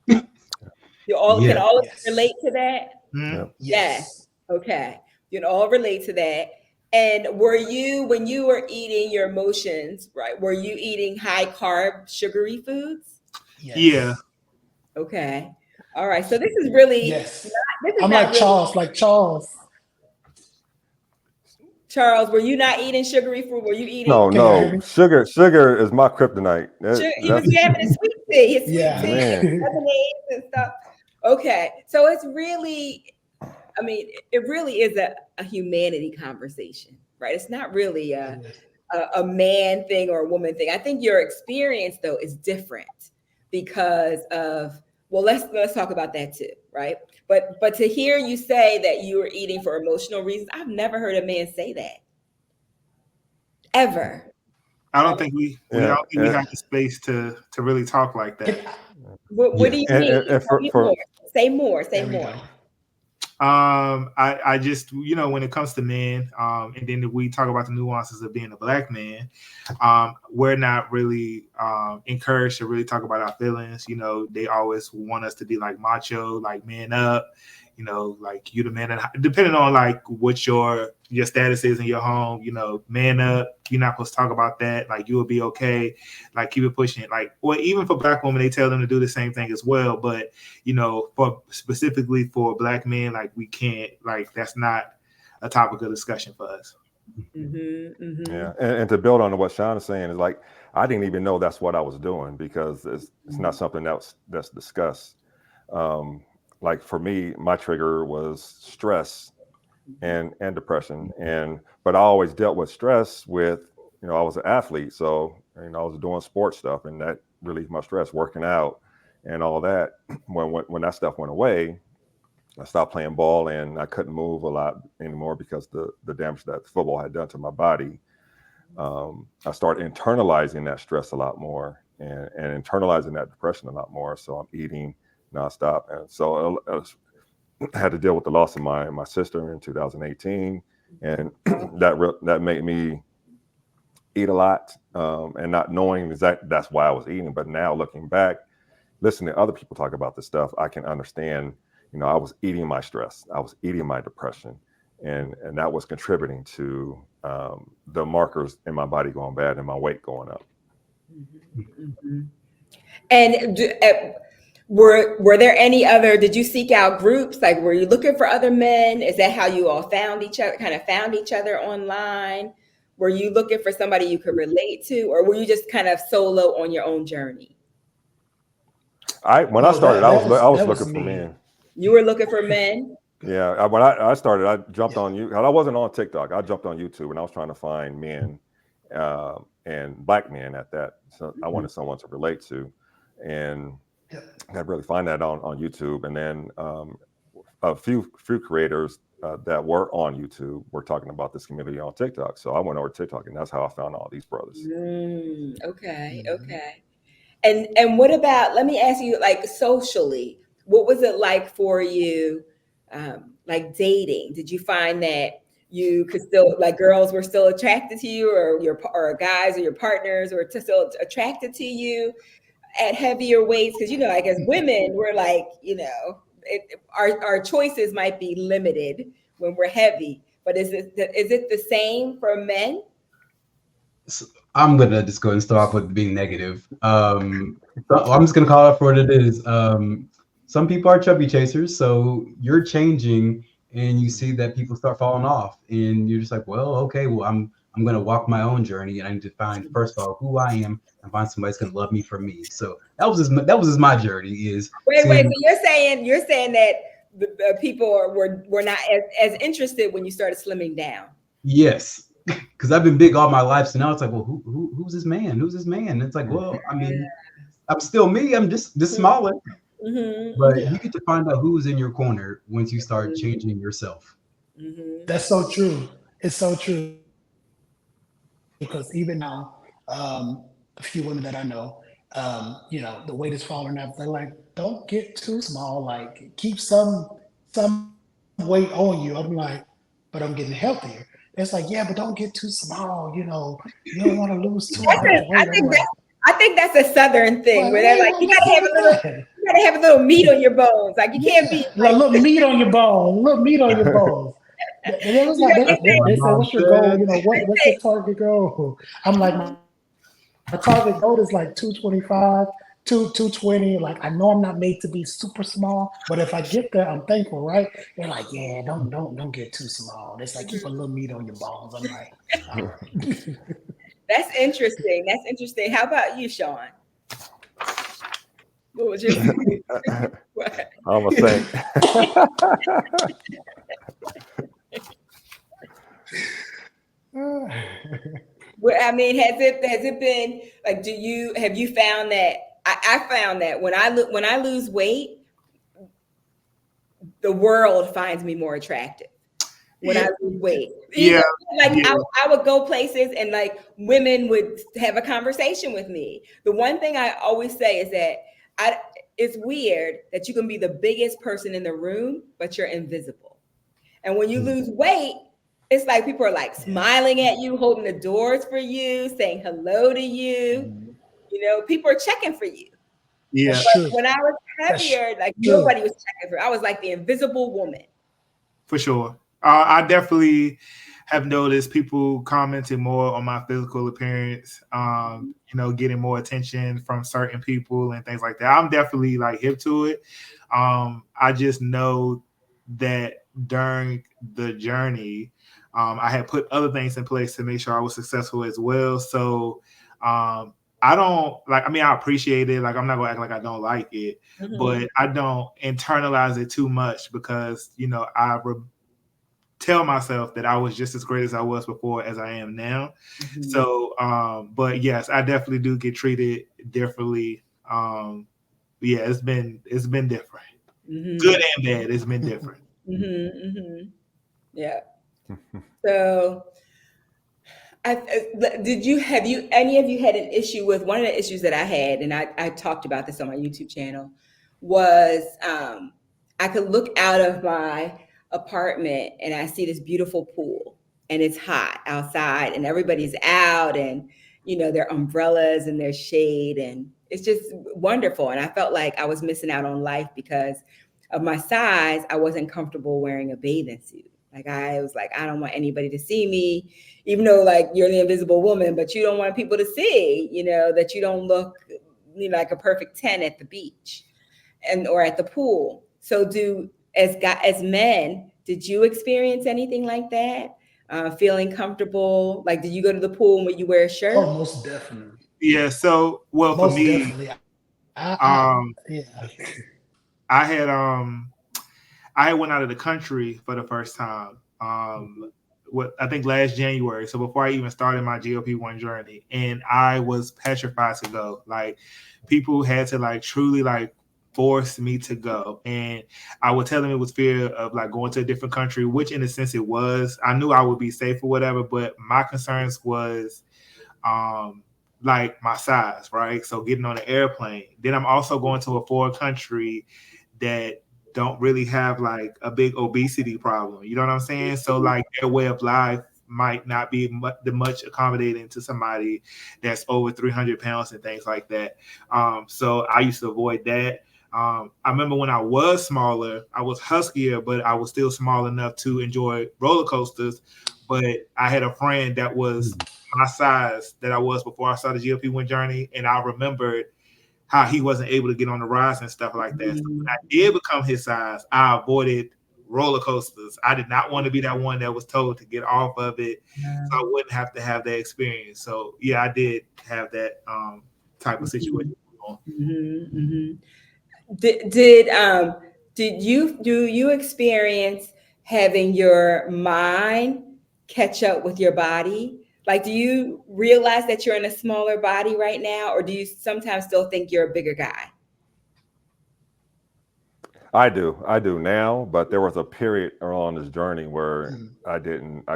Can all of you relate to that? Mm-hmm. Yes. Yeah. Okay. You can all relate to that. And when you were eating your emotions, right? Were you eating high carb, sugary foods? Yes. Yeah. Okay. All right. So this is really yes. I'm like Charles. Charles, were you not eating sugary food? Were you eating? No, Can y'all hear me? sugar is my kryptonite. He was having a sweet tea, his sweet Yeah. tea, Man. lemonade and stuff. Okay, so it's really, I mean, it really is a humanity conversation, right? It's not really a man thing or a woman thing. I think your experience though is different because of, well, let's talk about that too, right? But to hear you say that you were eating for emotional reasons, I've never heard a man say that ever. I don't think we Yeah, don't think we have the space to really talk like that. What do you mean? and Tell me more. Say more. Say There we more. go. I just, when it comes to men, and then if we talk about the nuances of being a black man, we're not really encouraged to really talk about our feelings. They always want us to be like macho, like man up, like you the man, and depending on like what your status is in your home, man up. You're not supposed to talk about that. Like you will be okay. Like keep it pushing. Like, well, even for black women, they tell them to do the same thing as well. But for specifically for black men, like we can't. Like that's not a topic of discussion for us. Mm-hmm, mm-hmm. Yeah, and to build on what Sean is saying is like I didn't even know that's what I was doing because it's not something that's discussed. Like for me, my trigger was stress and depression, but I always dealt with stress with I was an athlete, so I was doing sports stuff, and that relieved my stress, working out and all that. When that stuff went away, I stopped playing ball and I couldn't move a lot anymore because the damage that football had done to my body. I started internalizing that stress a lot more and internalizing that depression a lot more. So I'm eating nonstop, and so I had to deal with the loss of my sister in 2018, and that made me eat a lot, and not knowing exactly that's why I was eating. But now looking back, listening to other people talk about this stuff, I can understand. I was eating my stress, I was eating my depression, and that was contributing to the markers in my body going bad and my weight going up. Mm-hmm. Mm-hmm. And were there any other? Did you seek out groups? Like, were you looking for other men? Is that how you all found each other online? Were you looking for somebody you could relate to, or were you just kind of solo on your own journey? When I started, I was looking for men. You were looking for men? Yeah, when I started, I jumped on you. I wasn't on TikTok. I jumped on YouTube, and I was trying to find men and black men at that. So I wanted someone to relate to, and I really find that on YouTube. And then a few creators that were on YouTube were talking about this community on TikTok. So I went over to TikTok, and that's how I found all these brothers. Okay. And what about? Let me ask you, like socially, what was it like for you? Like dating, did you find that you could still, like, girls were still attracted to you, or guys or your partners were still attracted to you at heavier weights? Because like as women, we're like, our choices might be limited when we're heavy. But is it the same for men? So I'm gonna just go and start off with being negative. So I'm just gonna call it for what it is. Some people are chubby chasers, so you're changing and you see that people start falling off, and you're just like, well, okay, well, I'm gonna walk my own journey, and I need to find, first of all, who I am and find somebody that's gonna love me for me. So that was just my journey. Wait. So you're saying that the people were not as interested when you started slimming down? Yes, because I've been big all my life, so now it's like, well, who's this man? Who's this man? And it's like, well, I mean, I'm still me. I'm just smaller. Mm-hmm. But you get to find out who's in your corner once you start changing yourself. Mm-hmm. That's so true. It's so true. Because even now, a few women that I know, the weight is falling off. They're like, don't get too small. Like, keep some weight on you. I'm like, but I'm getting healthier. It's like, yeah, but don't get too small. You don't want to lose too much weight. I think that's a Southern thing, where they're like, you gotta have a little meat on your bones. Like, you can't be like a little meat on your bones. They was like, they said, what's your goal? What's your target goal? I'm like, my target goal is like 225. 220. Like I know I'm not made to be super small, but if I get there, I'm thankful, right? They're like, yeah, don't get too small. It's like keep a little meat on your bones. I'm like, all right. That's interesting. That's interesting. How about you, Sean? What was your what? I'm gonna say. Well, I mean, has it been like? Have you found that? I found that when I lose weight, the world finds me more attractive. When I lose weight, Yeah. like Yeah. I would go places and like women would have a conversation with me. The one thing I always say is that it's weird that you can be the biggest person in the room, but you're invisible. And when you lose weight, it's like people are like smiling at you, holding the doors for you, saying hello to you. You know, people are checking for you. Yeah. That's true. When I was That's heavier, like true. nobody was checking for. I was like the invisible woman. For sure. I definitely have noticed people commenting more on my physical appearance, getting more attention from certain people and things like that. I'm definitely like hip to it. I just know that during the journey, I had put other things in place to make sure I was successful as well. So I don't like, I mean, I appreciate it. Like, I'm not gonna act like I don't like it, but I don't internalize it too much because, I tell myself that I was just as great as I was before as I am now. So, but yes, I definitely do get treated differently. Yeah, it's been different. Good and bad. It's been different. Yeah. So, have any of you had an issue with one of the issues that I had, and I talked about this on my YouTube channel, was I could look out of my apartment and I see this beautiful pool and it's hot outside and everybody's out and their umbrellas and their shade and it's just wonderful. And I felt like I was missing out on life because of my size. I wasn't comfortable wearing a bathing suit. Like I was like, I don't want anybody to see me, even though like you're the invisible woman, but you don't want people to see, that you don't look like a perfect 10 at the beach or at the pool. So as men, did you experience anything like that? Feeling comfortable? Like, did you go to the pool when you wear a shirt? Oh, most definitely. Yeah. So, well, Most for me, definitely. I had went out of the country for the first time. I think last January. So before I even started my GLP-1 journey, and I was petrified to go. Like people had to like truly like force me to go, and I would tell them it was fear of like going to a different country, which in a sense it was. I knew I would be safe or whatever, but my concerns was like my size, right? So getting on an airplane. Then I'm also going to a foreign country that don't really have like a big obesity problem. You know what I'm saying? So like their way of life might not be much accommodating to somebody that's over 300 pounds and things like that. So I used to avoid that. I remember when I was smaller, I was huskier, but I was still small enough to enjoy roller coasters. But I had a friend that was my size that I was before I started the GLP-1 journey. And I remembered how he wasn't able to get on the rides and stuff like that. So when I did become his size, I avoided roller coasters. I did not want to be that one that was told to get off of it, so I wouldn't have to have that experience. So yeah, I did have that type of situation going on. Do you experience having your mind catch up with your body? Like, do you realize that you're in a smaller body right now, or do you sometimes still think you're a bigger guy? I do now, but there was a period on this journey where I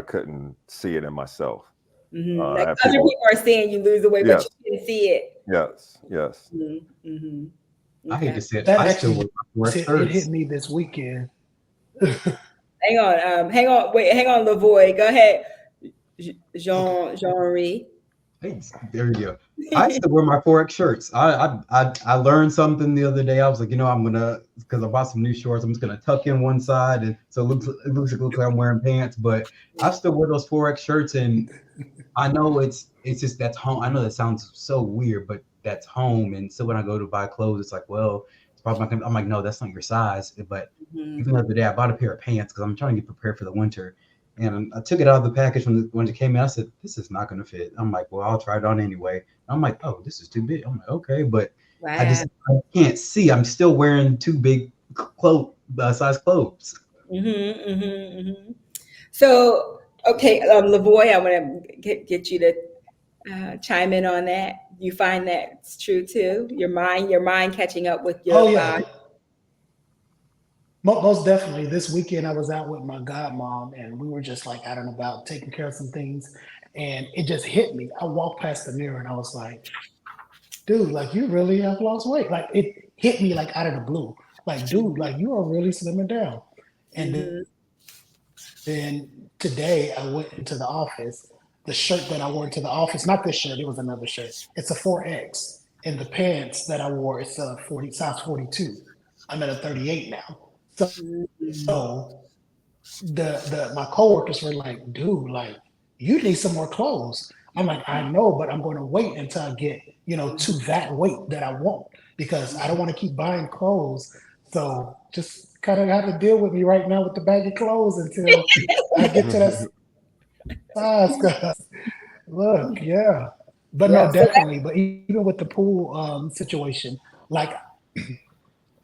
couldn't see it in myself. Like other people are seeing you lose the weight, but you didn't see it. Yes. I hate to say it. That I still actually it hit me this weekend. Hang on, Lavoy. Go ahead, Jean-Marie. Hey, there you go. I still wear my 4X shirts. I learned something the other day. I was like, I'm gonna, because I bought some new shorts. I'm just gonna tuck in one side, and so it looks like I'm wearing pants. But I still wear those 4X shirts, and I know it's just that's home. I know that sounds so weird, but that's home. And so when I go to buy clothes, it's like, well, it's probably not gonna, I'm like, no, that's not your size. But even the other day, I bought a pair of pants because I'm trying to get prepared for the winter. And I took it out of the package when it came in. I said, this is not going to fit. I'm like, well, I'll try it on anyway. I'm like, oh, this is too big. I'm like, okay. But I Wow. can't see. I'm still wearing too big size clothes. So, okay, Lavoy, I want to get you to chime in on that. You find that's true too? Your mind catching up with Oh your yeah, body. most definitely. This weekend I was out with my godmom, and we were just like out and about taking care of some things, and it just hit me. I walked past the mirror and I was like, dude, like you really have lost weight. Like it hit me like out of the blue. Like, dude, like you are really slimming down. And Mm-hmm. then today I went into the office. The shirt that I wore into the office, not this shirt, it was another shirt. It's a 4X. And the pants that I wore, it's a 40 size 42. I'm at a 38 now. Mm-hmm. So the my coworkers were like, dude, like you need some more clothes. I'm like, I know, but I'm going to wait until I get, to that weight that I want because I don't want to keep buying clothes. So just kind of have to deal with me right now with the baggy clothes until I get to that size. 'Cause look, yeah, but Yeah. no, definitely. But even with the pool situation, like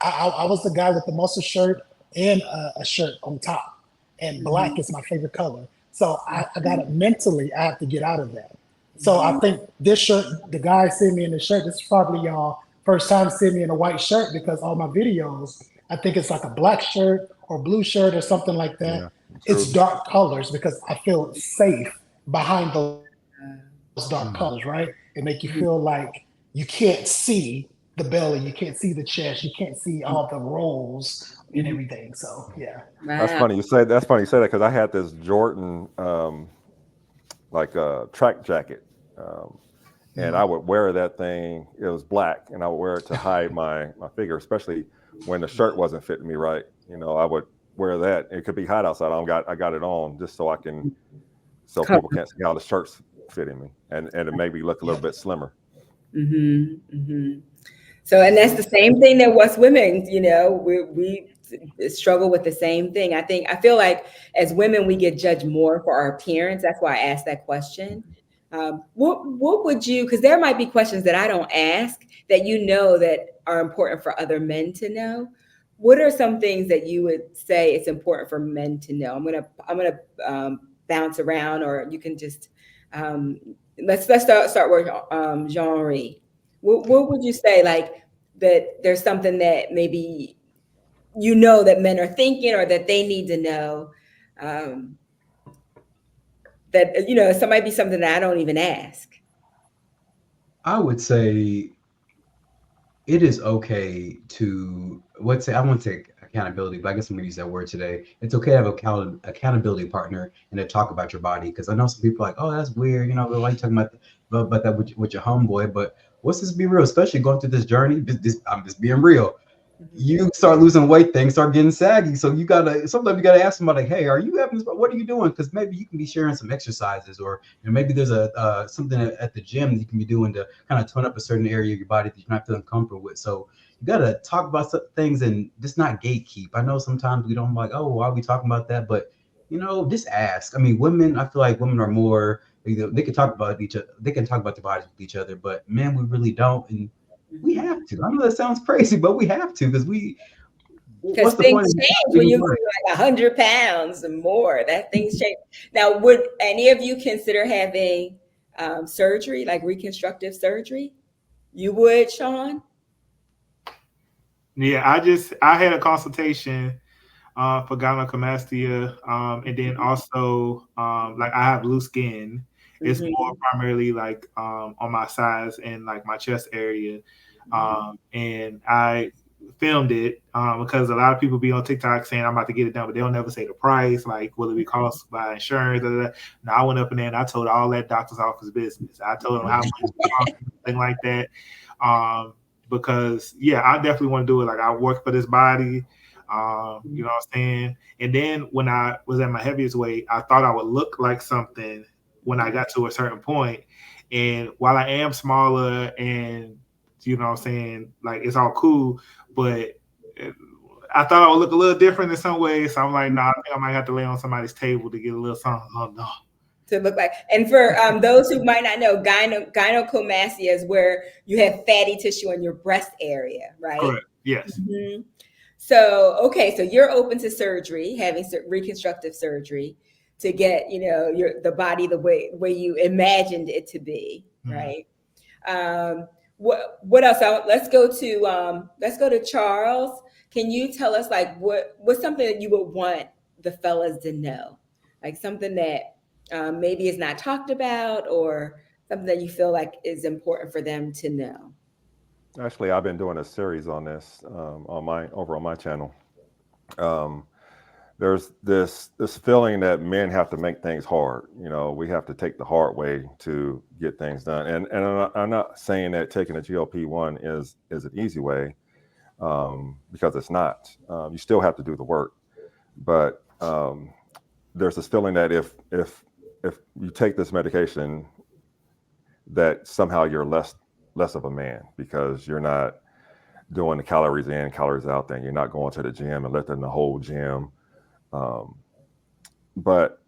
I was the guy with the muscle shirt and a shirt on top, and black is my favorite color. So I got it mentally. I have to get out of that. So I think this shirt, the guy seeing me in the shirt, this is probably y'all first time seeing me in a white shirt because all my videos, I think it's like a black shirt or blue shirt or something like that. Yeah, It's true. dark colors because I feel safe behind those dark Mm. colors, right? It make you feel like you can't see the belly, you can't see the chest, you can't see all the rolls and everything. So yeah. That's Wow. funny you say. That's funny you say that because I had this Jordan like a track jacket, and I Mm. would wear that thing. It was black, and I would wear it to hide my figure, especially when the shirt wasn't fitting me right. I would wear that. It could be hot outside. I got it on just so Cover. people can't see how the shirt's fitting me, and it made me look a little Yep. bit slimmer. So, and that's the same thing that us women, we struggle with the same thing. I feel like as women, we get judged more for our appearance. That's why I asked that question. What would you, because there might be questions that I don't ask that that are important for other men to know. What are some things that you would say it's important for men to know? I'm gonna bounce around, or you can just um, let's start with Jean-Marie. What would you say, like, that there's something that maybe that men are thinking or that they need to know, um, that some might be something that I don't even ask. I would say it is okay to what's I won't take accountability, but I guess I'm gonna use that word today. It's okay to have accountability partner and to talk about your body because I know some people are like, oh, that's weird, why you talking about that with your homeboy? But let's just be real, especially going through this journey. I'm just being real. You start losing weight, things start getting saggy. So sometimes you gotta ask somebody, hey, are you having this? What are you doing? Because maybe you can be sharing some exercises, or maybe there's a something at the gym that you can be doing to kind of tone up a certain area of your body that you're not feeling comfortable with. So you gotta talk about some things and just not gatekeep. I know sometimes we don't like, oh, why are we talking about that? But just ask. I mean, women, I feel like women are more, they can talk about each other, they can talk about their bodies with each other, but men, we really don't. And we have to. I know that sounds crazy, but we have to because Because what's the point things of change when being you alive? like 100 pounds and more. That things change. Now, would any of you consider having surgery, like reconstructive surgery? You would, Sean? Yeah, I had a consultation for gynecomastia, and then also like I have loose skin. It's more Mm-hmm. primarily like on my sides and like my chest area, and I filmed it because a lot of people be on TikTok saying I'm about to get it done, but they'll never say the price. Like, will it be cost by insurance? Da, da, da. Now I went up in there and I told all that doctor's office business. I told them how much it cost, thing like that. Because yeah, I definitely want to do it. Like, I work for this body. You know what I'm saying? And then when I was at my heaviest weight, I thought I would look like something when I got to a certain point. And while I am smaller and you know what I'm saying? Like, it's all cool, but I thought I would look a little different in some ways. So I'm like, nah, I think I might have to lay on somebody's table to get a little something. Oh, no. To look like. And for those who might not know, gynecomastia is where you have fatty tissue in your breast area, right? Correct. Yes. Mm-hmm. So, okay, so you're open to surgery, having reconstructive surgery to get, the body the way you imagined it to be, right? What else? Let's go to Charles. Can you tell us, like, what's something that you would want the fellas to know, like something that maybe is not talked about, or something that you feel like is important for them to know? Actually, I've been doing a series on this over on my channel. There's this feeling that men have to make things hard. We have to take the hard way to get things done. And I'm not saying that taking a GLP-1 is an easy way, because it's not. You still have to do the work. But there's this feeling that if you take this medication, that somehow you're less of a man, because you're not doing the calories in, calories out thing. You're not going to the gym and lifting the whole gym. But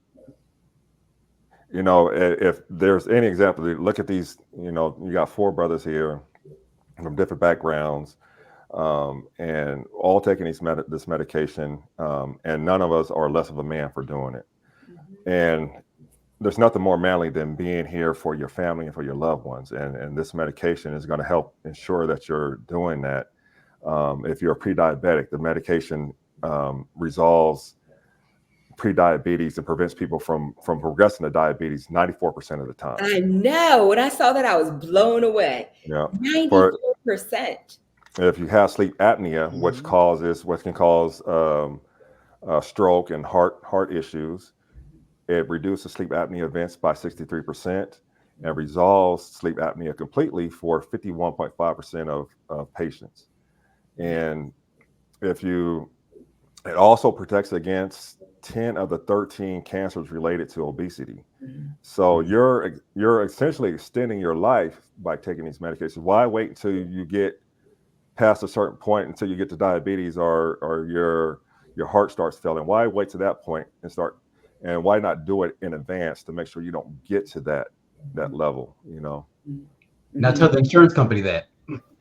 if there's any example, look at these. You got 4 brothers here from different backgrounds, and all taking this medication, and none of us are less of a man for doing it. And there's nothing more manly than being here for your family and for your loved ones. And this medication is going to help ensure that you're doing that. If you're a pre-diabetic, the medication resolves pre-diabetes and prevents people from progressing to diabetes 94% of the time. I know. When I saw that, I was blown away. Yeah. 94%. If you have sleep apnea, which can cause stroke and heart issues, it reduces sleep apnea events by 63% and resolves sleep apnea completely for 51.5% of patients. And it also protects against 10 of the 13 cancers related to obesity. So you're essentially extending your life by taking these medications. Why wait until you get past a certain point, until you get to diabetes or your heart starts failing? Why wait to that point and why not do it in advance to make sure you don't get to that level, Now tell the insurance company that.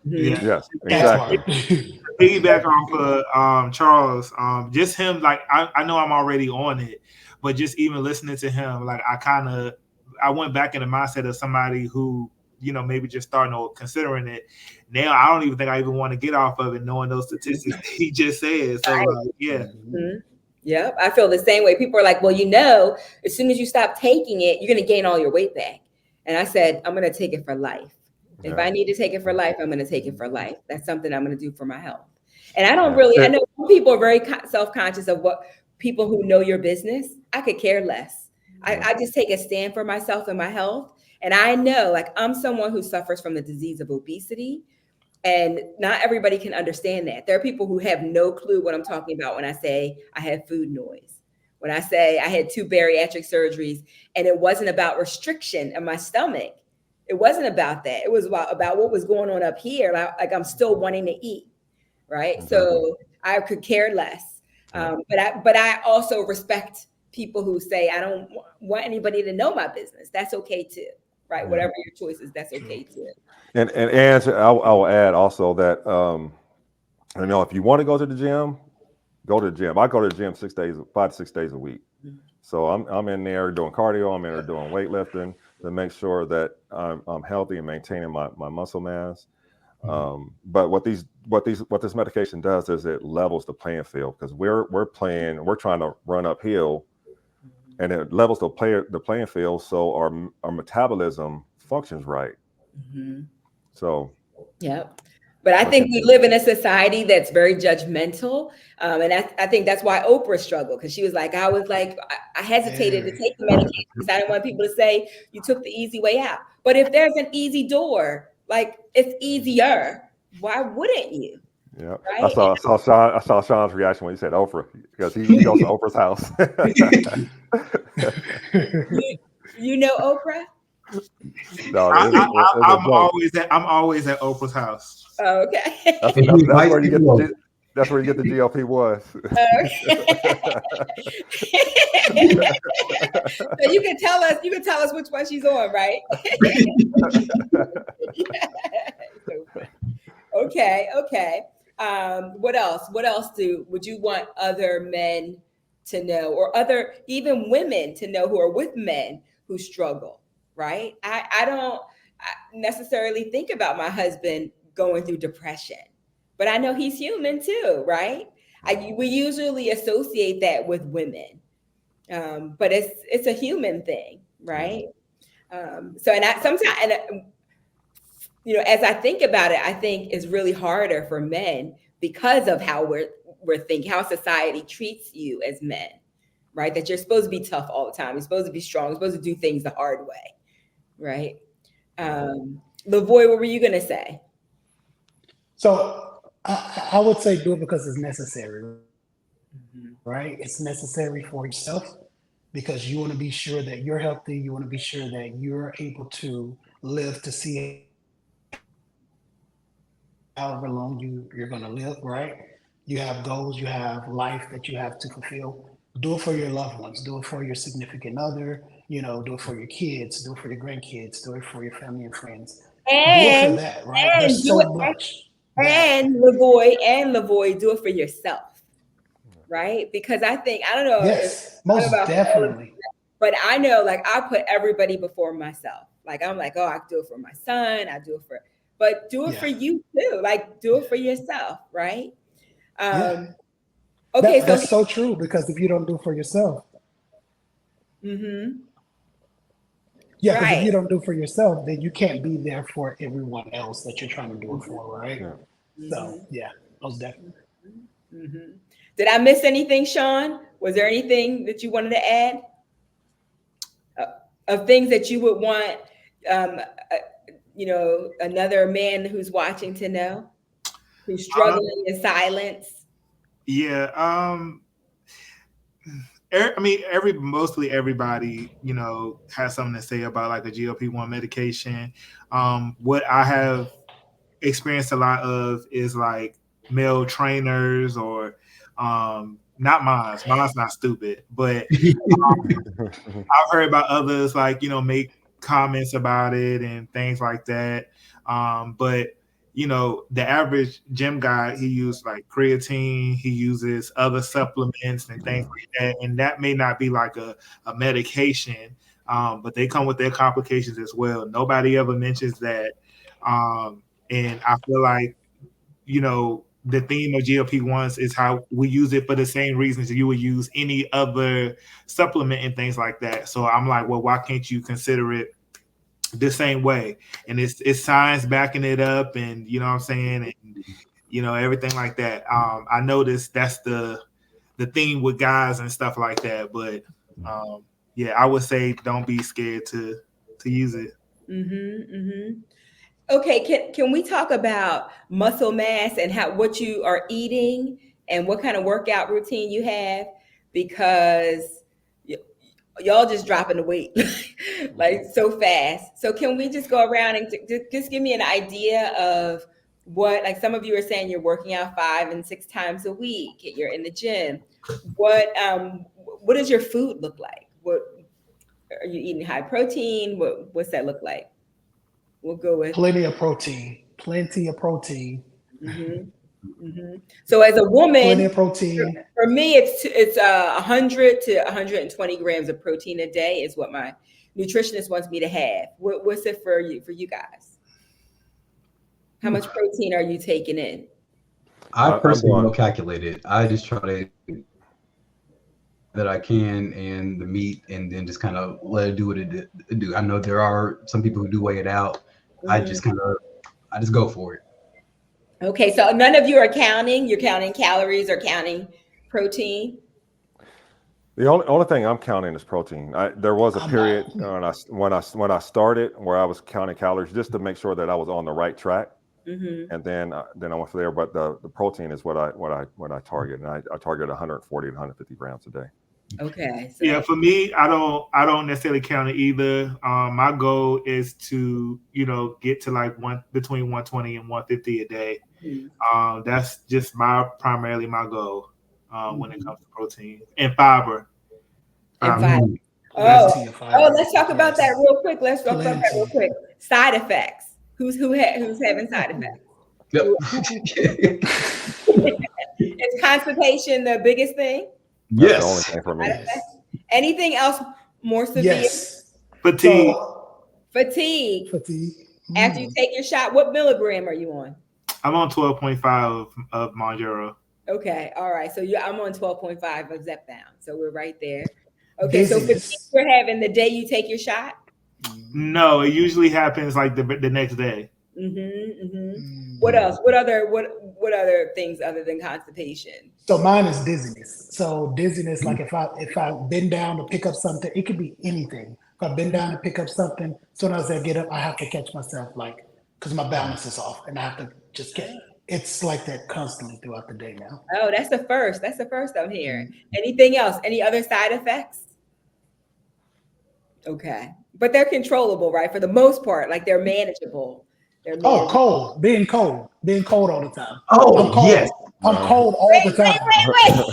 Yeah. Yes, exactly. Piggyback off of Charles, just him, like, I know I'm already on it, but just even listening to him, like, I went back in the mindset of somebody who, maybe just starting or considering it. Now I don't even think I even want to get off of it, knowing those statistics that he just said. So yeah. Mm-hmm. Yep, I feel the same way. People are like, well, as soon as you stop taking it, you're going to gain all your weight back. And I said, I'm going to take it for life. If I need to take it for life, I'm going to take it for life. That's something I'm going to do for my health. And I know some people are very self-conscious of what people who know your business. I could care less. I just take a stand for myself and my health. And I know, like, I'm someone who suffers from the disease of obesity. And not everybody can understand that. There are people who have no clue what I'm talking about when I say I have food noise. When I say I had 2 bariatric surgeries, and it wasn't about restriction in my stomach. It wasn't about that. It was about what was going on up here. Like I'm still wanting to eat, right? Mm-hmm. So I could care less. But I also respect people who say, I don't want anybody to know my business. That's okay too, right? Mm-hmm. Whatever your choice is, that's okay too. And I will add also that, if you want to go to the gym, go to the gym. I go to the gym 5 to 6 days a week. Mm-hmm. So I'm in there doing cardio. I'm in there doing weightlifting to make sure that I'm healthy and maintaining my muscle mass. Mm-hmm. But what this medication does is it levels the playing field, because we're trying to run uphill, and it levels the playing field so our metabolism functions right. Mm-hmm. So, yeah. But I think we live in a society that's very judgmental. And I think that's why Oprah struggled, because she was like, I hesitated to take the medication because I didn't want people to say you took the easy way out. But if there's an easy door, like, it's easier, why wouldn't you? Yeah, right? I saw Sean's reaction when he said Oprah, because he goes to Oprah's house. You know Oprah? No, I'm always at Oprah's house. Okay. That's where you get that's where you get the GLP-1s. So you can tell us which one she's on, right? Okay. What else? What else would you want other men to know, or other even women to know who are with men who struggle? Right? I don't necessarily think about my husband going through depression, but I know he's human too, right? We usually associate that with women, but it's a human thing, right? So, and sometimes, as I think about it, I think it's really harder for men because of how we're thinking, how society treats you as men, right? That you're supposed to be tough all the time. You're supposed to be strong. You're supposed to do things the hard way, right? Lavoy, what were you gonna say? So I would say do it because it's necessary, right? It's necessary for yourself because you want to be sure that you're healthy. You want to be sure that you're able to live to see however long you're going to live, right? You have goals, you have life that you have to fulfill. Do it for your loved ones. Do it for your significant other. Do it for your kids. Do it for your grandkids. Do it for your family and friends. Do it for that, right? There's so much. And Lavoy, do it for yourself, right? Because I don't know. Yes, most definitely. But I know, like, I put everybody before myself. Like, I'm like, oh, I do it for my son. But do it for you too. Like, do it for yourself, right? Okay, that's so true, because if you don't do it for yourself, right. Because if you don't do it for yourself, then you can't be there for everyone else that you're trying to do it for, right? So most definitely. Did I miss anything, Sean? Was there anything that you wanted to add of things that you would want, another man who's watching to know, who's struggling in silence? Yeah. Mostly everybody, has something to say about like a GLP-1 medication. What I have experienced a lot of is like male trainers, or not mine. Mine's not stupid, but I've heard about others like, make comments about it and things like that. But the average gym guy, he uses like creatine, he uses other supplements and things like that. And that may not be like a medication, but they come with their complications as well. Nobody ever mentions that. And I feel like, the theme of GLP-1s is how we use it for the same reasons you would use any other supplement and things like that. So I'm like, well, why can't you consider it the same way? And it's science backing it up, and you know what I'm saying, and everything like that. I noticed that's the theme with guys and stuff like that. But I would say don't be scared to use it. Okay, can we talk about muscle mass and what you are eating and what kind of workout routine you have? Because y'all just dropping the weight like so fast. So can we just go around and just give me an idea of what, like, some of you are saying you're working out 5 and 6 times a week, you're in the gym. What does your food look like? What are you eating? High protein? What's that look like? We'll go with plenty of protein. So as a woman, plenty of protein. For me, it's 100 to 120 grams of protein a day is what my nutritionist wants me to have. What's it for you guys? How much protein are you taking in? I personally don't calculate it. I just try to that I can, and the meat, and then just kind of let it do what it do. I know there are some people who do weigh it out. I just go for it. Okay, so none of you are counting. You're counting calories or counting protein. The only thing I'm counting is protein. There was a period when I started where I was counting calories just to make sure that I was on the right track, and then I went from there. But the protein is what I target, and I target 140 to 150 grams a day. Okay. So Yeah, for me, I don't necessarily count it either. My goal is to, get to like between 120 and 150 a day. That's just primarily my goal when it comes to protein and fiber. and Fiber. five. Plenty of fiber. Let's talk about that Yes. real quick. Let's talk about that real Plenty. quick. Side effects. Who's having side effects? Yep. Is constipation the biggest thing? That's the only Yes. thing for me. Yes. Anything else more severe? Yes. Fatigue. So, Fatigue. fatigue. After you take your shot, what milligram are you on? I'm on 12.5 of Monjaro. Okay, all right. So I'm on 12.5 of Zepbound. So we're right there. Okay, so fatigue Dizziness. you're having the day you take your shot? No, it usually happens like the next day. What else? What other things other than constipation? So mine is dizziness. So dizziness, like if I bend down to pick up something, it could be anything. If I bend down to pick up something, soon as I get up, I have to catch myself, like, because my balance is off, and I have to just get. It's like that constantly throughout the day now. Oh, that's the first. That's the first I'm hearing. Anything else? Any other side effects? Okay, but they're controllable, right? For the most part, like they're manageable. They're Oh, manageable. being cold all the time. Oh, I'm cold. yes. I'm cold all the time. Wait. All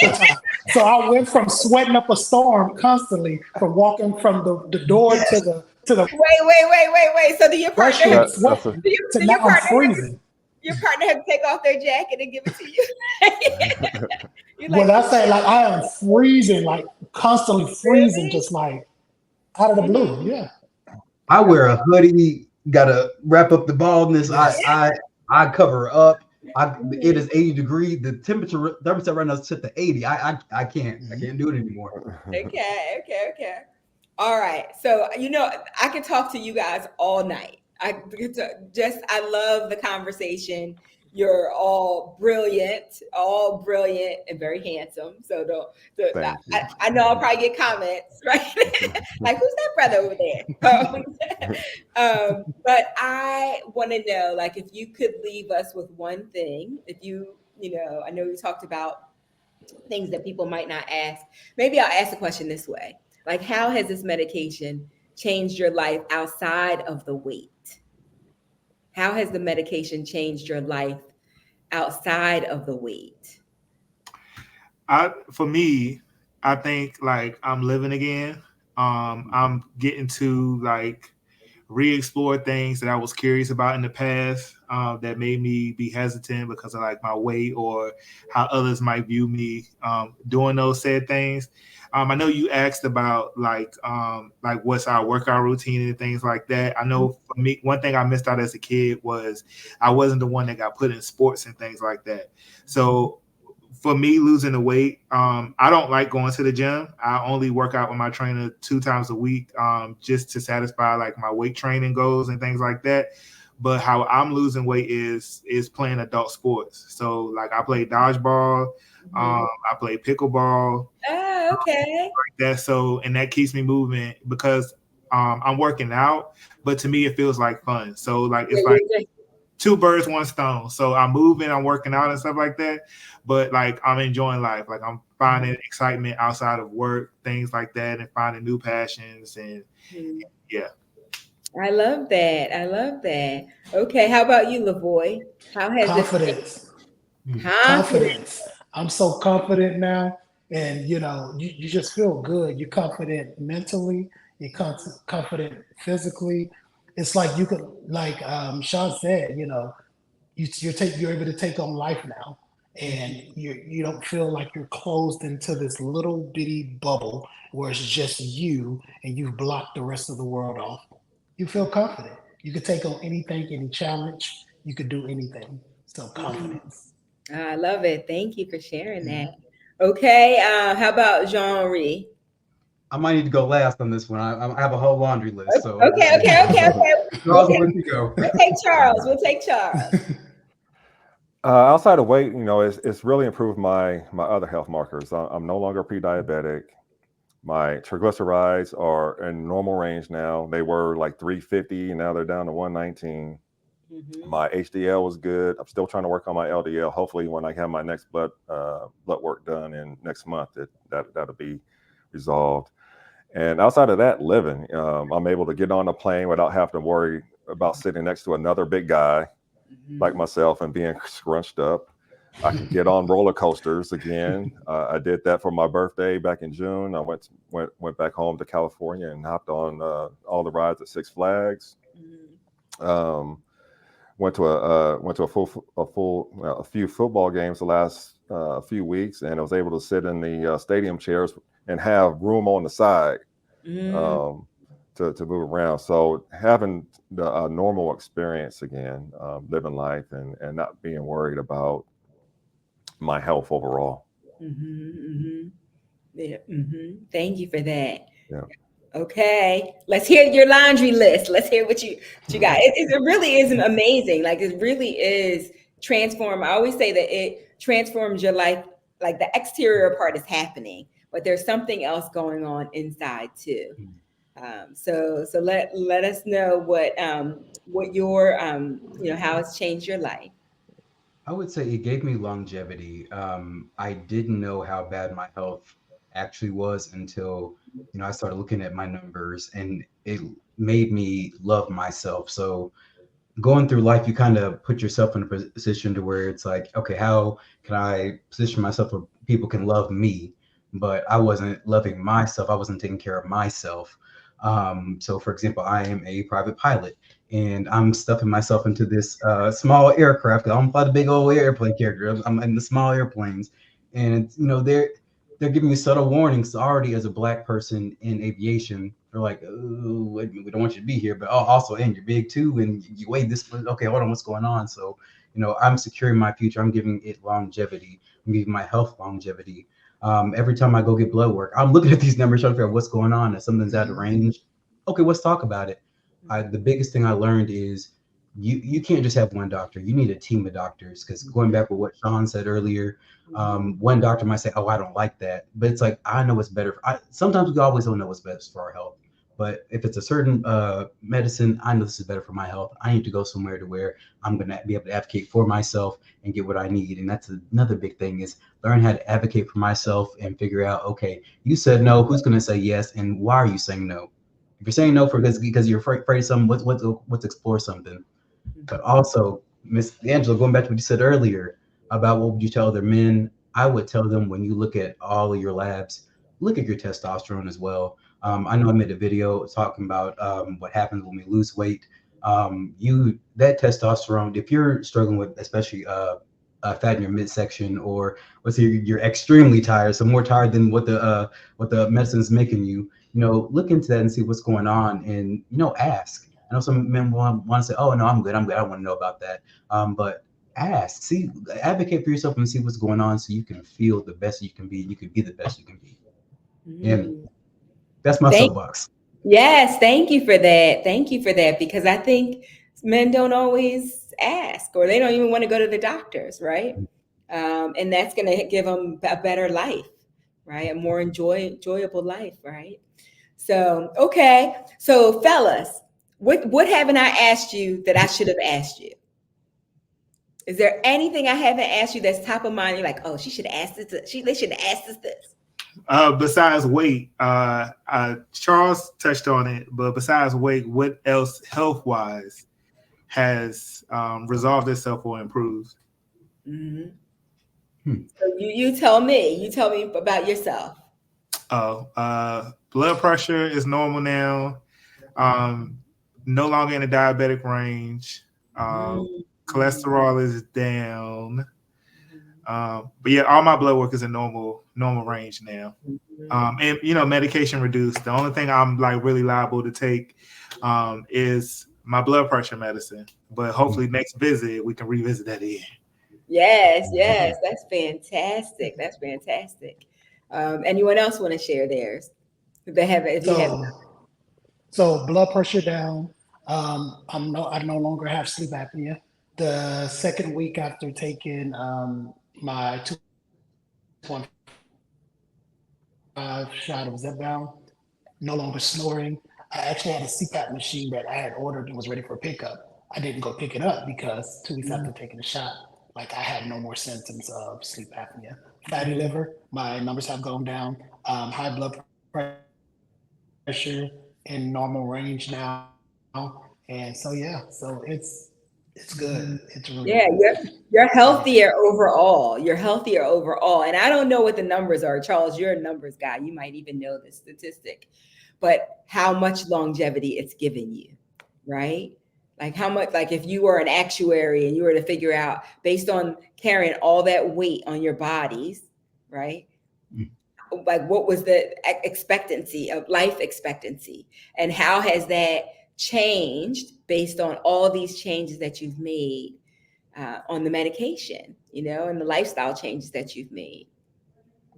the time. So I went from sweating up a storm constantly, from walking from the door to the Wait. So do your partner restroom have, sweating do to your now I'm partner have, freezing. your partner have to take off their jacket and give it to you? You're When like, I say like I am freezing, like constantly freezing, really? just like out of the blue. Yeah. I wear a hoodie, gotta wrap up the baldness. Yes. I cover up. It is 80 degrees. The temperature right now is set to 80. I can't do it anymore. Okay. All right. So, I could talk to you guys all night. I love the conversation. You're all brilliant and very handsome. So Thank you. I know I'll probably get comments, right? Like, who's that brother over there? But I want to know, like, if you could leave us with one thing, I know you talked about things that people might not ask. Maybe I'll ask the question this way. Like, how has this medication changed your life outside of the weight? How has the medication changed your life outside of the weight? For me, I think like I'm living again. I'm getting to like re-explore things that I was curious about in the past that made me be hesitant because of like my weight or how others might view me doing those said things. I know you asked about like what's our workout routine and things like that. I know for me, one thing I missed out as a kid was I wasn't the one that got put in sports and things like that. So for me, losing the weight, I don't like going to the gym. I only work out with my trainer 2 times a week just to satisfy like my weight training goals and things like that. But how I'm losing weight is playing adult sports. So like I play dodgeball, I play pickleball. Oh, okay. Like that. So, and that keeps me moving because I'm working out, but to me it feels like fun. So like it's like 2 birds, 1 stone. So I'm moving, I'm working out and stuff like that. But like I'm enjoying life. Like I'm finding excitement outside of work, things like that, and finding new passions. And yeah. I love that. Okay, how about you, Lavoy? How has Confidence. Confidence. I'm so confident now. And you just feel good. You're confident mentally, you're confident physically. It's like you could, like Sean said, you're able to take on life now, and you don't feel like you're closed into this little bitty bubble where it's just you and you've blocked the rest of the world off. You feel confident. You could take on anything, any challenge. You could do anything. So confidence. I love it. Thank you for sharing that. Okay, how about Jean-Marie? I might need to go last on this one. I have a whole laundry list. So Okay. Charles, where you go? We'll take Charles. Outside of weight, it's really improved my other health markers. I'm no longer pre-diabetic. My triglycerides are in normal range now. They were like 350, and now they're down to 119. My HDL was good. I'm still trying to work on my LDL. Hopefully, when I have my next blood work done in next month, that'll be resolved. And outside of that, living, I'm able to get on a plane without having to worry about sitting next to another big guy like myself and being scrunched up. I can get on roller coasters again. I did that for my birthday back in June. I went back home to California and hopped on all the rides at Six Flags. Went to a few football games the last few weeks, and I was able to sit in the stadium chairs and have room on the side to move around. So having a normal experience again, living life and not being worried about my health overall. Yeah. Thank you for that. Yeah. Okay, let's hear your laundry list. Let's hear what you got. It really is amazing. Like it really is transform. I always say that it transforms your life. Like the exterior part is happening, but there's something else going on inside too. So let us know what your how it's changed your life. I would say it gave me longevity. I didn't know how bad my health actually was until, I started looking at my numbers, and it made me love myself. So going through life, you kind of put yourself in a position to where it's like, okay, how can I position myself where people can love me? But I wasn't loving myself. I wasn't taking care of myself. So, for example, I am a private pilot, and I'm stuffing myself into this small aircraft. I don't fly the big old airplane carrier. I'm in the small airplanes, and they're giving me subtle warnings already as a Black person in aviation. They're like, oh, we don't want you to be here, but also, and you're big too, and you weigh this. Okay, hold on, what's going on? So, I'm securing my future. I'm giving it longevity. I'm giving my health longevity. Every time I go get blood work, I'm looking at these numbers trying to figure out what's going on. If something's out of range, okay, let's talk about it. The biggest thing I learned is you can't just have one doctor. You need a team of doctors, because going back with what Sean said earlier, one doctor might say, oh, I don't like that, but it's like, I know what's better. Sometimes we always don't know what's best for our health, but if it's a certain medicine, I know this is better for my health. I need to go somewhere to where I'm going to be able to advocate for myself and get what I need. And that's another big thing, is learn how to advocate for myself and figure out, okay, you said no, who's going to say yes, and why are you saying no? If you're saying no because you're afraid of something, let's explore something. But also, Miss Angela, going back to what you said earlier about what would you tell other men, I would tell them, when you look at all of your labs, look at your testosterone as well. I know I made a video talking about what happens when we lose weight. That testosterone, if you're struggling with, especially fat in your midsection, or let's say you're extremely tired, so more tired than what the medicine is making you, look into that and see what's going on, and ask. I know some men want to say, "Oh no, I'm good. I don't want to know about that." But ask, advocate for yourself and see what's going on, so you can feel the best you can be. You can be the best you can be. And that's my soapbox. Yes, thank you for that. Thank you for that, because I think men don't always ask, or they don't even want to go to the doctors, right? And that's going to give them a better life, right? A more enjoyable life, right? So, okay. So, fellas, what haven't I asked you that I should have asked you? Is there anything I haven't asked you that's top of mind? You're like, oh, she should have asked this. They should have asked us this. Besides weight, Charles touched on it, but besides weight, what else health-wise has resolved itself or improved? So you tell me. You tell me about yourself. Blood pressure is normal now. No longer in the diabetic range. Cholesterol is down. But yeah, all my blood work is in normal range now. And medication reduced. The only thing I'm like really liable to take is my blood pressure medicine. But hopefully next visit we can revisit that again. Yes, that's fantastic. That's fantastic. Anyone else want to share theirs? If they have, if you have. So blood pressure down. I no longer have sleep apnea. The second week after taking my 2.5 shot of Zepbound, no longer snoring. I actually had a CPAP machine that I had ordered and was ready for pickup. I didn't go pick it up because 2 weeks after taking the shot, like I had no more symptoms of sleep apnea. Fatty liver, my numbers have gone down. High blood pressure in normal range now, and so yeah, so it's good. It's really Yeah, good. you're healthier overall. You're healthier overall. And I don't know what the numbers are. Charles, you're a numbers guy. You might even know this statistic, but how much longevity it's given you, right? Like how much, like if you were an actuary and you were to figure out based on carrying all that weight on your bodies, right? Like what was the expectancy of life expectancy, and how has that changed based on all these changes that you've made on the medication, and the lifestyle changes that you've made?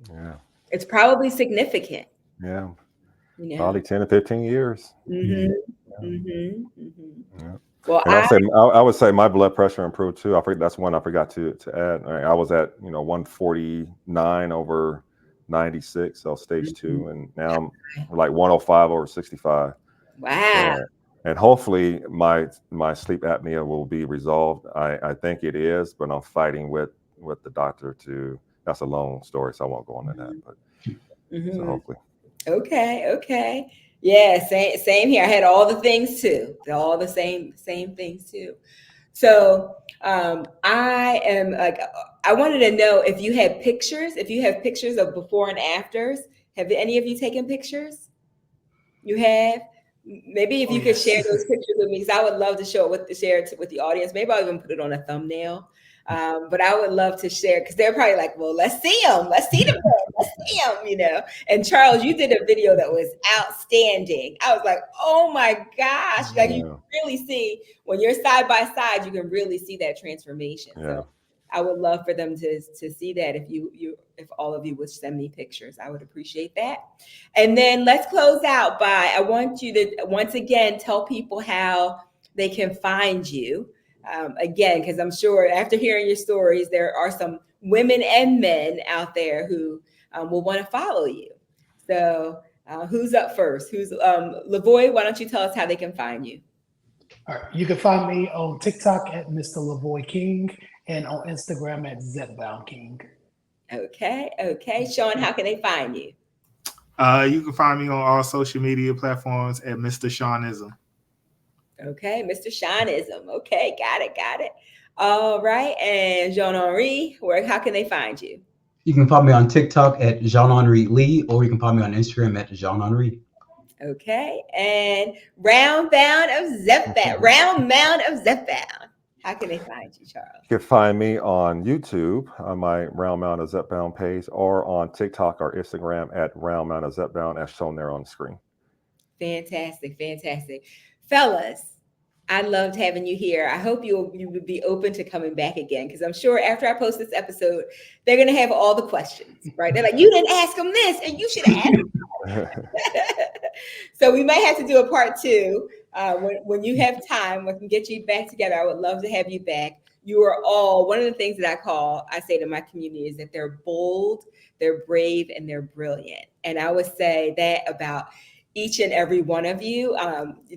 Yeah. It's probably significant. Yeah. Probably 10 to 15 years. Mm-hmm. Yeah. Mm-hmm. Mm-hmm. Yeah. Well, And I would say my blood pressure improved too. That's one I forgot to add. I was at 149 over 96, so stage 2, and now I'm like 105 over 65. Wow. And hopefully my sleep apnea will be resolved. I think it is, but I'm fighting with the doctor to. That's a long story, so I won't go into that. But so hopefully. Okay. Yeah, same here. I had all the things too. All the same things too. So I wanted to know if you had pictures, if you have pictures of before and afters. Have any of you taken pictures? You have? Maybe if you could share those pictures with me, because I would love to share it with the audience. Maybe I'll even put it on a thumbnail. But I would love to share, because they're probably like, well, let's see them. Let's see them. Let's see them, And Charles, you did a video that was outstanding. I was like, oh my gosh. Like you can really see when you're side by side, you can really see that transformation. Yeah. So I would love for them to see that. If all of you would send me pictures, I would appreciate that. And then let's close out by, I want you to once again tell people how they can find you. Again, because I'm sure after hearing your stories, there are some women and men out there who will want to follow you. So who's up first? Lavoy, why don't you tell us how they can find you? All right. You can find me on TikTok at Mr. Lavoy King and on Instagram at Zepbound King. Okay. Sean, how can they find you? You can find me on all social media platforms at Mr. Seanism. Okay, Mr. Seanism. Okay, got it. All right. And Jean-Henri, how can they find you? You can find me on TikTok at Jean-Henri Lee, or you can find me on Instagram at Jean-Henri. Okay. And Round Mound of Zepbound. How can they find you, Charles? You can find me on YouTube on my Round Mound of Zepbound page, or on TikTok or Instagram at Round Mound of Zepbound, as shown there on the screen. Fantastic. Fellas, I loved having you here. I hope you would be open to coming back again, because I'm sure after I post this episode, they're going to have all the questions, right? They're like, you didn't ask them this, and you should ask them. So we might have to do a part 2 when you have time. We can get you back together. I would love to have you back. You are all, one of the things that I say to my community is that they're bold, they're brave, and they're brilliant. And I would say that about each and every one of you.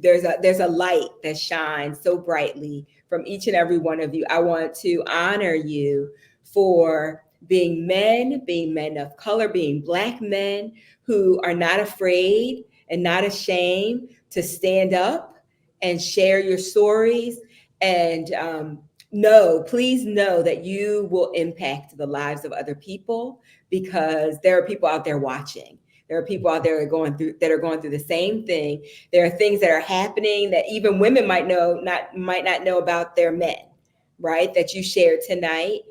There's a light that shines so brightly from each and every one of you. I want to honor you for being men of color, being Black men who are not afraid and not ashamed to stand up and share your stories. And please know that you will impact the lives of other people, because there are people out there watching. There are people out there that are going through the same thing. There are things that are happening that even women might not know about their men, right? That you shared tonight.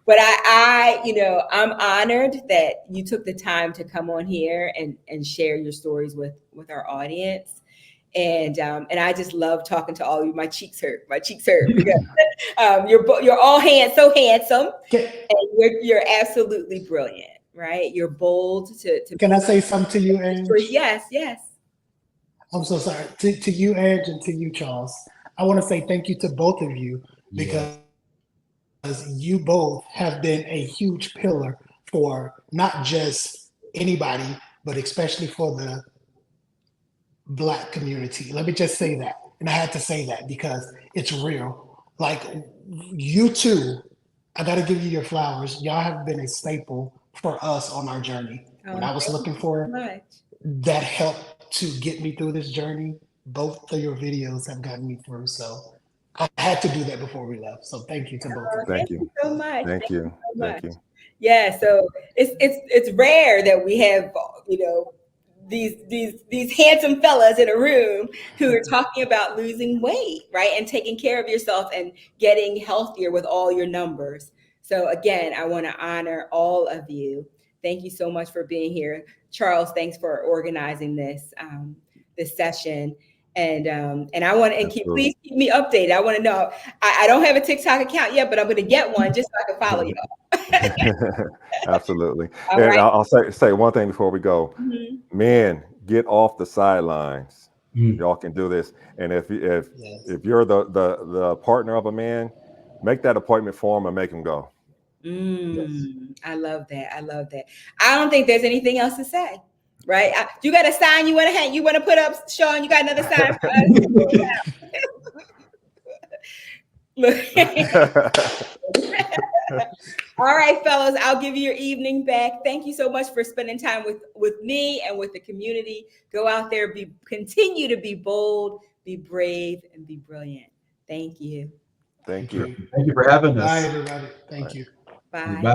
But I'm honored that you took the time to come on here and share your stories with our audience. And I just love talking to all of you. My cheeks hurt because you're all so handsome, and you're absolutely brilliant, right? You're bold to. Can I say something to you, Ange? Yes. I'm so sorry. To you, Ange, and to you, Charles. I want to say thank you to both of you, because you both have been a huge pillar for not just anybody, but especially for the Black community. Let me just say that. And I had to say that because it's real. Like you too, I got to give you your flowers. Y'all have been a staple for us on our journey. When I was Thank looking you so for much. that help to get me through this journey, both of your videos have gotten me through. So I had to do that before we left. So thank you to both of you. Thank Thank you. you so much. Thank you. So Thank much. you. Yeah, so it's rare that we have, you know, these handsome fellas in a room who are talking about losing weight, right? And taking care of yourself and getting healthier with all your numbers. So again, I want to honor all of you. Thank you so much for being here. Charles, thanks for organizing this this session. And I want to please keep me updated. I want to know. I don't have a TikTok account yet, but I'm going to get one just so I can follow y'all. Absolutely. All And right. I'll say one thing before we go. Mm-hmm. Men, get off the sidelines. Mm. Y'all can do this. And if Yes. you're the partner of a man, make that appointment for him and make him go. I love that. I love that. I don't think there's anything else to say, right? You got a sign you want to hang? You want to put up, Sean? You got another sign for us? Look. All right, fellas, I'll give you your evening back. Thank you so much for spending time with me and with the community. Go out there, continue to be bold, be brave, and be brilliant. Thank you. Thank you. Thank you for having us. Bye, everybody. Thank you. Bye. Bye.